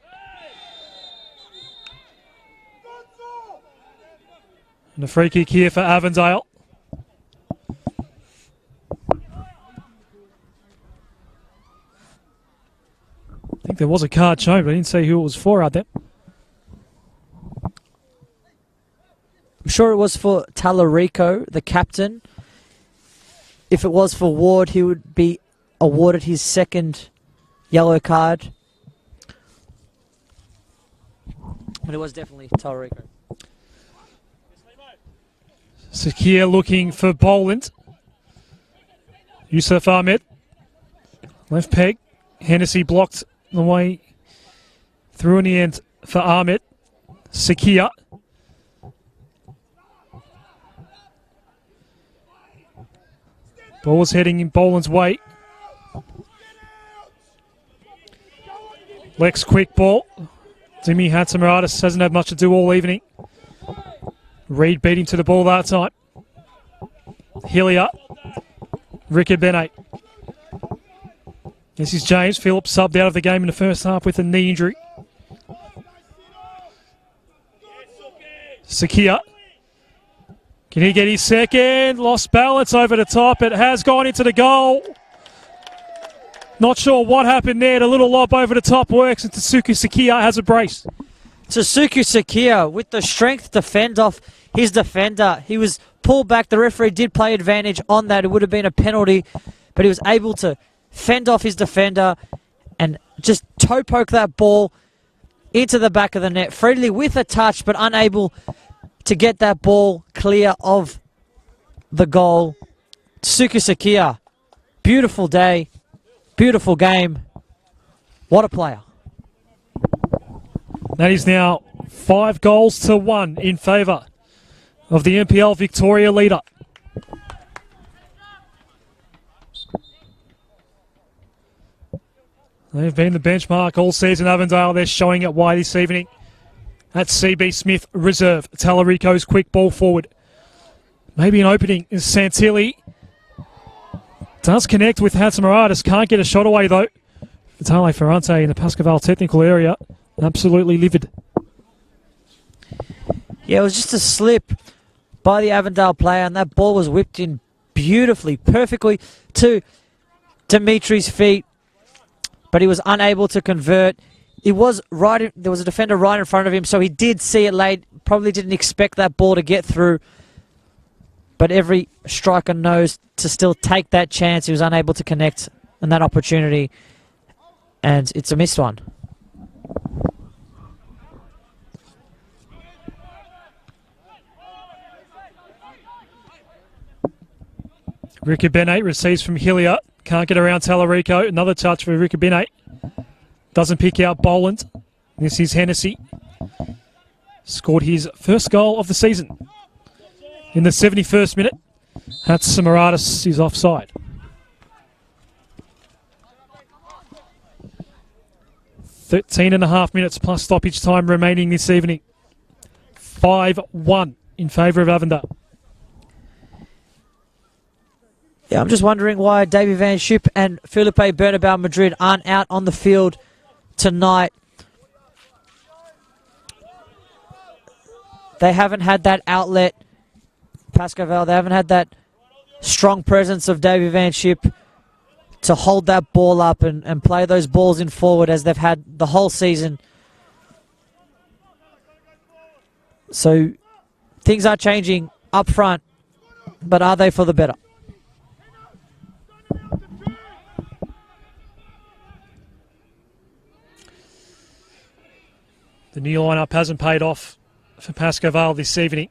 And a free kick here for Avondale. I think there was a card shown, but I didn't see who it was for out there.
I'm sure it was for Tallarico, the captain. If it was for Ward, he would be awarded his 2nd yellow card. But it was definitely Tallarico.
Sakir looking for Boland. Yusuf Ahmed. Left peg. Hennessy blocked the way through in the end for Ahmed. Sakir. Ball was heading in Boland's way. Lex quick ball. Dimi Hatsamaratis hasn't had much to do all evening. Reed beat him to the ball that time. Hillier. Rickard Bennett. This is James Phillips, subbed out of the game in the first half with a knee injury. Sakir. Can he get his 2nd? Lost balance over the top. It has gone into the goal. Not sure what happened there. A little lob over the top works, and Tsuku Sakia has a brace.
Tsuku Sakia with the strength to fend off his defender. He was pulled back. The referee did play advantage on that. It would have been a penalty, but he was able to fend off his defender and just toe poke that ball into the back of the net freely with a touch, but unable to get that ball clear of the goal. Tsuku Sakia, beautiful day, beautiful game. What a player.
That is now 5 goals to 1 in favour of the NPL Victoria leader. They've been the benchmark all season, Avondale. They're showing it why this evening. That's CB Smith reserve. Talarico's quick ball forward. Maybe an opening is Santilli. Does connect with Hatzimaratis. Can't get a shot away though. Vitale Ferrante in the Pasco Vale technical area. Absolutely livid.
Yeah, it was just a slip by the Avondale player, and that ball was whipped in beautifully, perfectly to Dimitri's feet, but he was unable to convert. It was right. There was a defender right in front of him, so he did see it late. Probably didn't expect that ball to get through, but every striker knows to still take that chance. He was unable to connect on that opportunity, and it's a missed one.
Ricabene receives from Hillier. Can't get around Talarico. Another touch for Ricabene. Doesn't pick out Boland. This is Hennessy. Scored his first goal of the season. In the 71st minute, Hatzimaratis is offside. 13.5 minutes plus stoppage time remaining this evening. 5-1 in favour of Avondale.
Yeah, I'm just wondering why Davy Van Schip and Felipe Bernabeu Madrid aren't out on the field tonight. They haven't had that outlet, Pasco Vale. They haven't had that strong presence of Davy Van Schip to hold that ball up and play those balls in forward as they've had the whole season. So things are changing up front, but are they for the better?
The new lineup hasn't paid off for Pasco Vale this evening.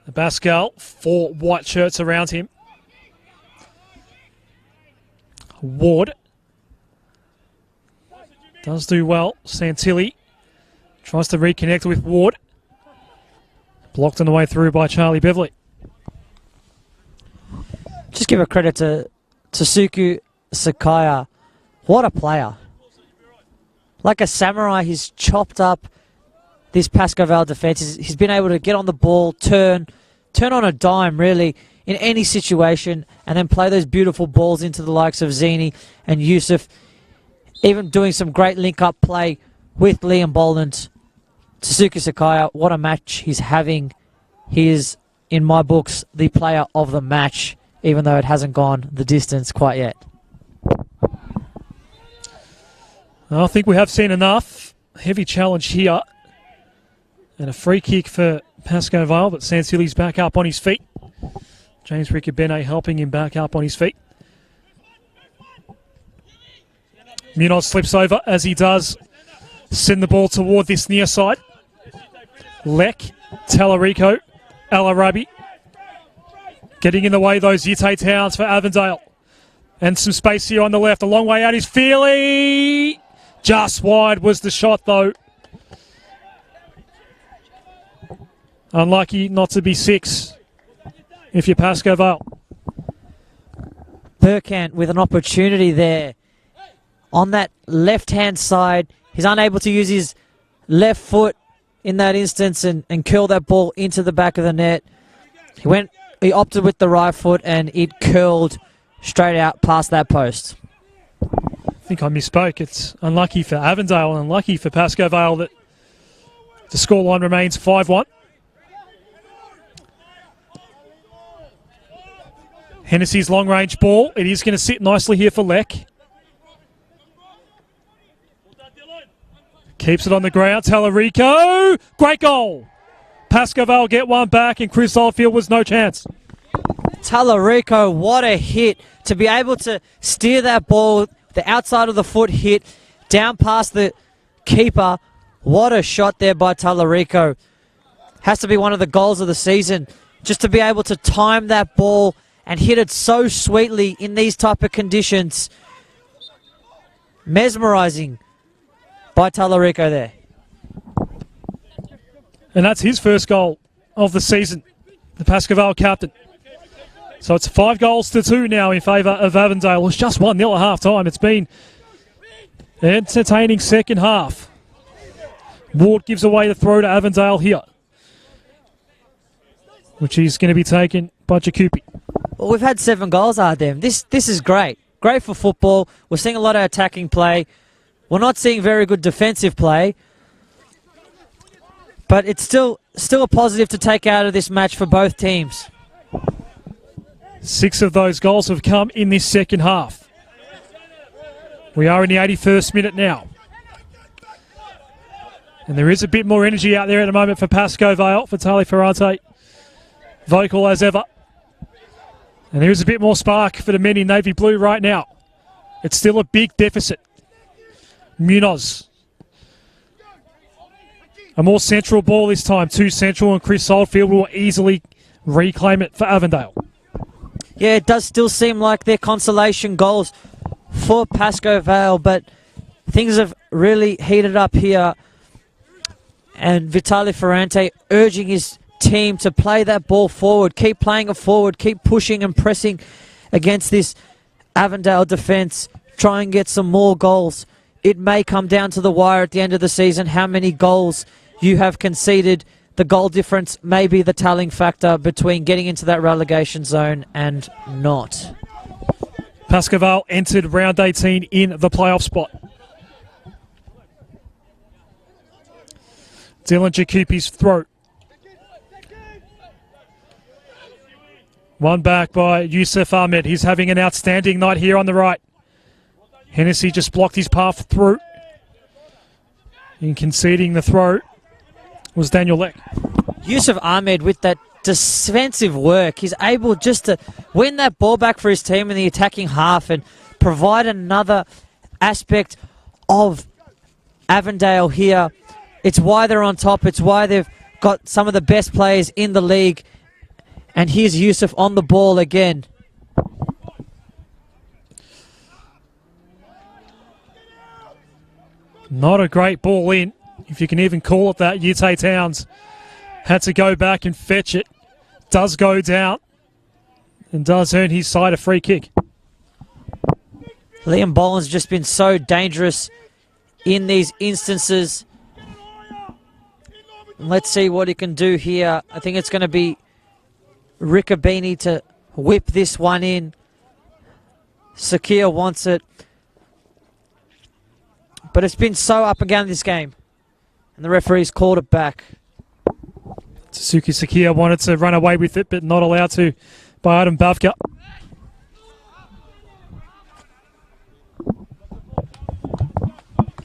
The Pascal, 4 white shirts around him. Ward does do well. Santilli tries to reconnect with Ward. Blocked on the way through by Charlie Beverley.
Just give a credit to Tsuku Sakaya. What a player. Like a samurai, he's chopped up this Pasco Vale defence. He's been able to get on the ball, turn on a dime, really, in any situation, and then play those beautiful balls into the likes of Zini and Yusuf. Even doing some great link-up play with Liam Boland. Tsuku Sakaya, what a match he's having. He is, in my books, the player of the match, even though it hasn't gone the distance quite yet.
I think we have seen enough. Heavy challenge here. And a free kick for Pasco Vale, but Santilli's back up on his feet. James Ricabene helping him back up on his feet. Munoz slips over as he does send the ball toward this near side. Leck, Talarico, Al-Arabi. Getting in the way, those Yite Towns for Avondale. And some space here on the left. A long way out is Feely. Just wide was the shot, though. Unlucky not to be 6 if you're Pasco Vale.
Burkant with an opportunity there. On that left-hand side, he's unable to use his left foot in that instance and curl that ball into the back of the net. He opted with the right foot and it curled straight out past that post.
I think I misspoke. It's unlucky for Avondale and unlucky for Pasco Vale that the scoreline remains 5-1. Hennessy's long-range ball. It is going to sit nicely here for Leck. Keeps it on the ground. Tallarico. Great goal. Pasco Vale get one back, and Chris Oldfield was no chance.
Tallarico, what a hit. To be able to steer that ball, the outside of the foot hit, down past the keeper. What a shot there by Tallarico. Has to be one of the goals of the season. Just to be able to time that ball and hit it so sweetly in these type of conditions. Mesmerizing by Tallarico there.
And that's his first goal of the season, the Pasco Vale captain. So it's 5-2 now in favour of Avondale. It's just 1-0 at half-time. It's been an entertaining second half. Ward gives away the throw to Avondale here, which is going to be taken by Jakupi.
Well, we've had 7 goals, Ardem. This is great. Great for football. We're seeing a lot of attacking play. We're not seeing very good defensive play. But it's still a positive to take out of this match for both teams.
6 of those goals have come in this second half. We are in the 81st minute now. And there is a bit more energy out there at the moment for Pasco Vale, for Tali Ferrante. Vocal as ever. And there is a bit more spark for the men in navy blue right now. It's still a big deficit. Munoz. A more central ball this time. Too central, and Chris Oldfield will easily reclaim it for Avondale.
Yeah, it does still seem like they're consolation goals for Pasco Vale, but things have really heated up here. And Vitali Ferrante urging his team to play that ball forward, keep playing it forward, keep pushing and pressing against this Avondale defence, try and get some more goals. It may come down to the wire at the end of the season, how many goals you have conceded. The goal difference may be the telling factor between getting into that relegation zone and not.
Pasco Vale entered round 18 in the playoff spot. Dylan Jakupi's throw. One back by Yusuf Ahmed. He's having an outstanding night here on the right. Hennessy just blocked his path through. In conceding the throw was Daniel Leck.
Yusuf Ahmed with that defensive work. He's able just to win that ball back for his team in the attacking half and provide another aspect of Avondale here. It's why they're on top. It's why they've got some of the best players in the league. And here's Yusuf on the ball again.
Not a great ball in, if you can even call it that. Ute Towns had to go back and fetch it. Does go down and does earn his side a free kick.
Liam Boland's just been so dangerous in these instances. Let's see what he can do here. I think it's going to be Riccobini to whip this one in. Sakia wants it. But it's been so up and down this game. And the referee's called it back.
Suzuki Sakia wanted to run away with it, but not allowed to by Adam Bavka.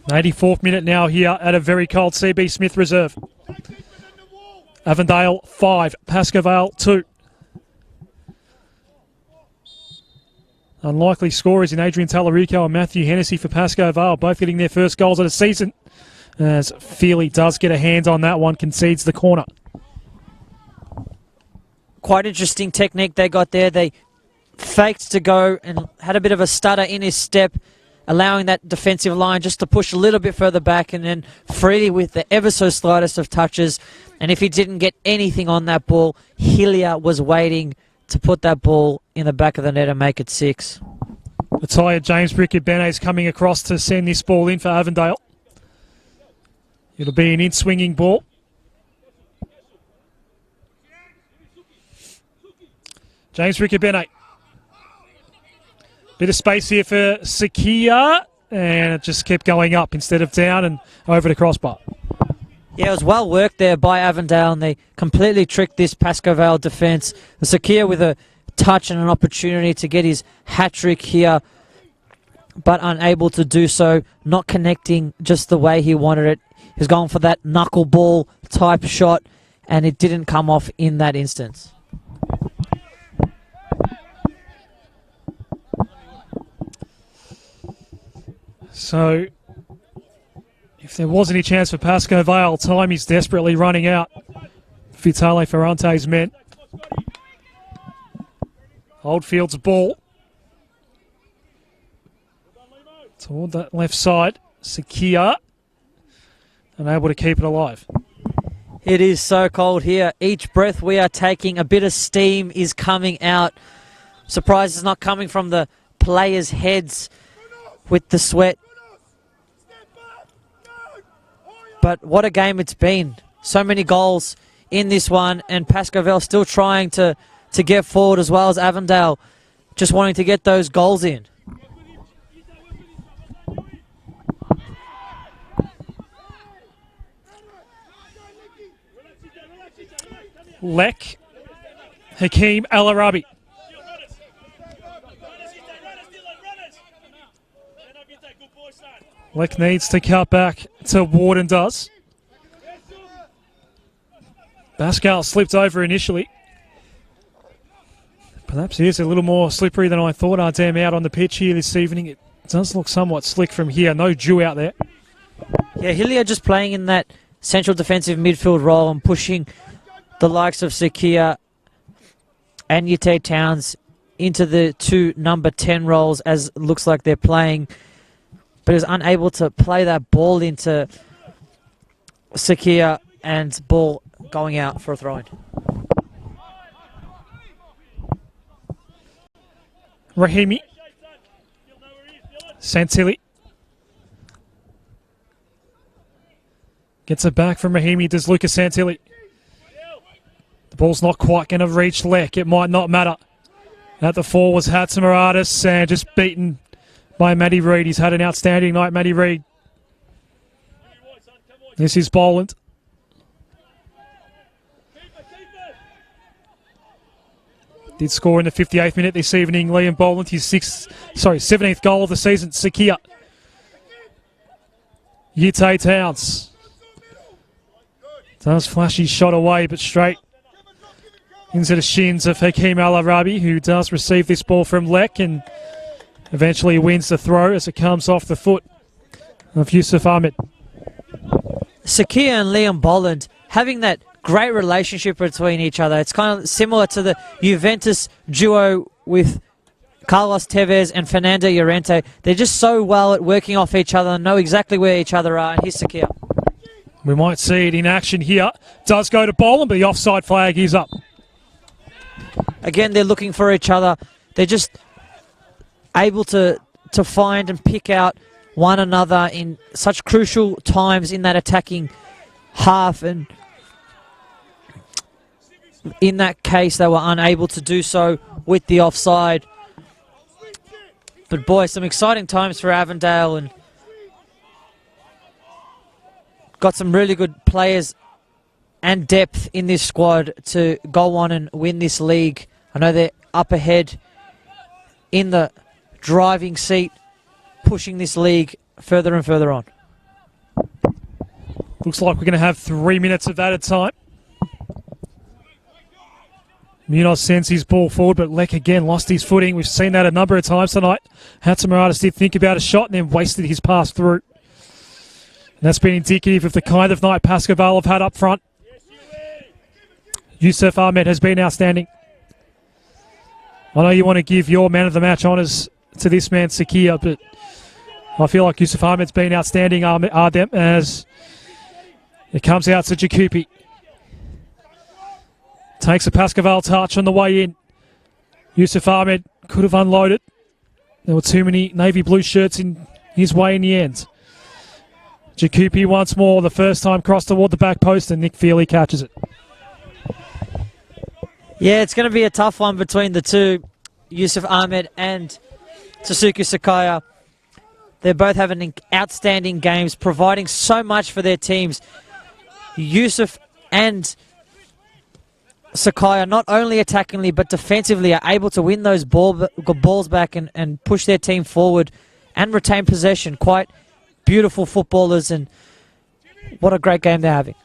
The 84th minute now here at a very cold CB Smith Reserve. Avondale 5, Pasco Vale 2. Unlikely scorers in Adrian Tallarico and Matthew Hennessy for Pasco Vale, both getting their first goals of the season. As Feely does get a hand on that one, concedes the corner.
Quite interesting technique they got there. They faked to go and had a bit of a stutter in his step, allowing that defensive line just to push a little bit further back, and then Freely with the ever so slightest of touches. And if he didn't get anything on that ball, Hillier was waiting to put that ball in the back of the net and make it 6.
The tired James Riccobene is coming across to send this ball in for Avondale. It'll be an in-swinging ball. James Riccobene. Bit of space here for Sakia, and it just kept going up instead of down and over the crossbar.
Yeah, it was well worked there by Avondale, and they completely tricked this Pasco Vale defence. Sakia with a touch and an opportunity to get his hat-trick here, but unable to do so, not connecting just the way he wanted it. He was going for that knuckleball type shot, and it didn't come off in that instance.
So, if there was any chance for Pasco Vale, time is desperately running out. Vitale Ferrante's men. Oldfield's ball. Toward that left side. Sakia. Unable to keep it alive.
It is so cold here. Each breath we are taking, a bit of steam is coming out. Surprise is not coming from the players' heads with the sweat. But what a game it's been. So many goals in this one, and Pasco Vale still trying to get forward, as well as Avondale just wanting to get those goals in.
Lek. Hakeem El Arabi. Lek needs to cut back to Warden does. Pascal slipped over initially. Perhaps he is a little more slippery than I thought. Ardem out on the pitch here this evening. It does look somewhat slick from here. No Jew out there.
Yeah, Hillier just playing in that central defensive midfield role and pushing the likes of Sakia and Yate Towns into the two number 10 roles, as it looks like they're playing, but is unable to play that ball into Sakia, and ball going out for a throw-in.
Rahimi. Santilli. Gets it back from Rahimi. Does Lucas Santilli. The ball's not quite going to reach Lek. It might not matter. At the 4 was Hatzimaratis, and just beaten by Matty Reid. He's had an outstanding night, Matty Reid. This is Boland. Did score in the 58th minute this evening, Liam Boland. His 17th goal of the season. Sakia. Yate Towns. Does flash his shot away, but straight into the shins of Hakeem El Arabi, who does receive this ball from Lek and eventually wins the throw as it comes off the foot of Yusuf Ahmed.
Sakia and Liam Boland having that great relationship between each other. It's kind of similar to the Juventus duo with Carlos Tevez and Fernando Llorente. They're just so well at working off each other and know exactly where each other are. And here's Sakia.
We might see it in action here. Does go to Boland, but the offside flag is up.
Again, they're looking for each other. They're just able to find and pick out one another in such crucial times in that attacking half, and in that case they were unable to do so with the offside. But boy, some exciting times for Avondale, and got some really good players and depth in this squad to go on and win this league. I know they're up ahead in the driving seat, pushing this league further and further on.
Looks like we're going to have 3 minutes of added time. Munoz sends his ball forward, but Lek again lost his footing. We've seen that a number of times tonight. Hatzimaratis did think about a shot and then wasted his pass through. And that's been indicative of the kind of night Pasco Vale have had up front. Yusuf Ahmed has been outstanding. I know you want to give your man of the match honours to this man, Sakia, but I feel like Yusuf Ahmed's been outstanding, Ardem, as it comes out to Jakupi. Takes a Pasco Vale touch on the way in. Yusuf Ahmed could have unloaded. There were too many navy blue shirts in his way in the end. Jakupi once more, the first time cross toward the back post, and Nick Feely catches it.
Yeah, it's going to be a tough one between the two, Yusuf Ahmed and Tasuku Sakaya. They're both having outstanding games, providing so much for their teams. Yusuf and Sakaya, not only attackingly but defensively, are able to win those balls back and push their team forward and retain possession. Quite beautiful footballers, and what a great game they're having.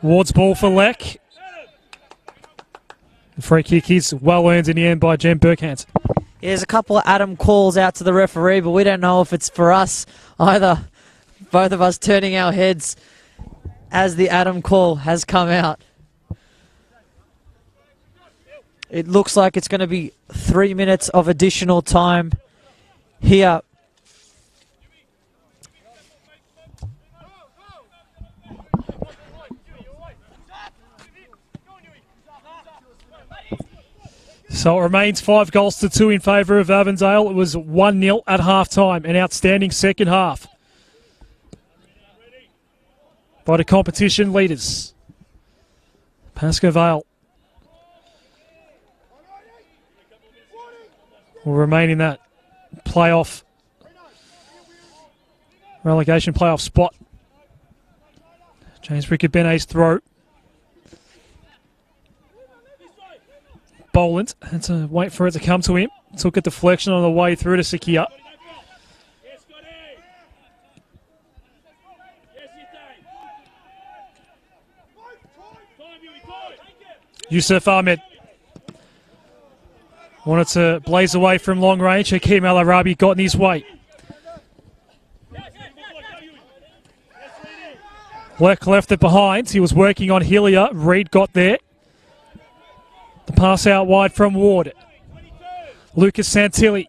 Ward's ball for Leck. The free kick is well earned in the end by Jem Burkhant.
There's a couple of Adam calls out to the referee, but we don't know if it's for us either. Both of us turning our heads as the Adam call has come out. It looks like it's going to be 3 minutes of additional time here.
So it remains 5-2 in favour of Avondale. It was 1-0 at half-time. An outstanding second half by the competition leaders. Pasco Vale will remain in that relegation playoff spot. James Rickabene's throw. Boland had to wait for it to come to him. Took a deflection on the way through to Sakia. Yusuf Ahmed wanted to blaze away from long range. Hakeem Al Arabi got in his way. Leck left it behind. He was working on Hillier. Reed got there. The pass out wide from Ward. Lucas Santilli.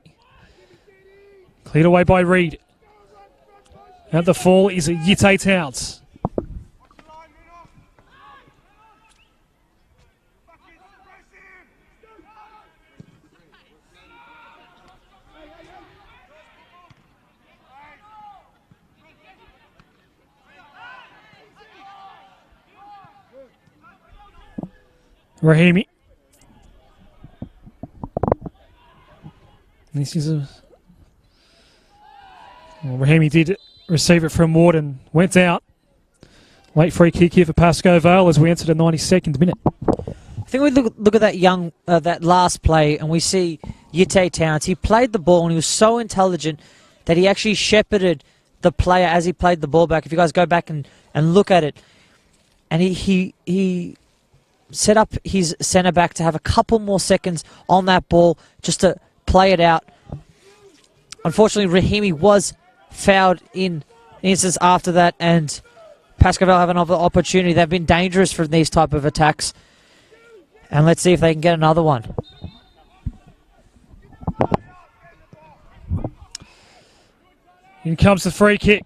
Cleared away by Reed. At the fall is Yite Towns. Rahimi. This is Rahimi did receive it from Ward and went out. Late free kick here for Pasco Vale as we enter the 92nd minute.
I think we look at that that last play, and we see Yite Towns. He played the ball and he was so intelligent that he actually shepherded the player as he played the ball back. If you guys go back and look at it, and he set up his centre back to have a couple more seconds on that ball just to play it out. Unfortunately, Rahimi was fouled in instance after that, and Pasco Vale have another opportunity. They've been dangerous for these type of attacks, and let's see if they can get another one.
In comes the free kick.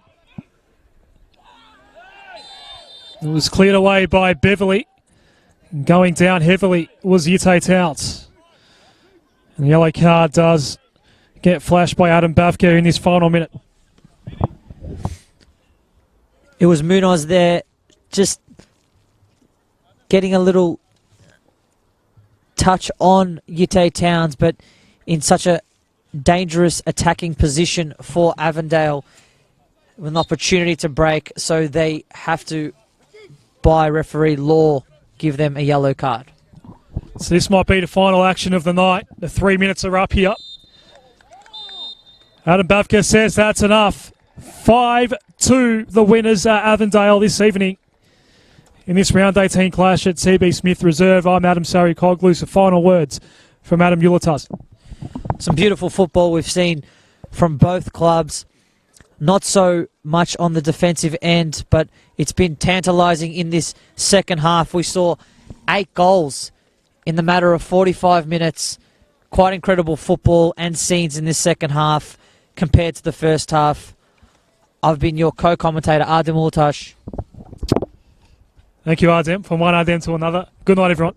It was cleared away by Beverly. And going down heavily was Yite Towns. And the yellow card does get flashed by Adam Bavka in this final minute.
It was Munoz there just getting a little touch on Yite Towns, but in such a dangerous attacking position for Avondale with an opportunity to break, so they have to, by referee law, give them a yellow card.
So this might be the final action of the night. The 3 minutes are up here. Adam Bavka says that's enough. 5-2 the winners are Avondale this evening. In this round 18 clash at CB Smith Reserve, I'm Adam Sarri-Coglu. So final words from Adam Ulitas.
Some beautiful football we've seen from both clubs. Not so much on the defensive end, but it's been tantalising in this second half. We saw 8 goals in the matter of 45 minutes. Quite incredible football and scenes in this second half compared to the first half. I've been your co-commentator, Adem Ultash.
Thank you, Adem. From one Adem to another. Good night, everyone.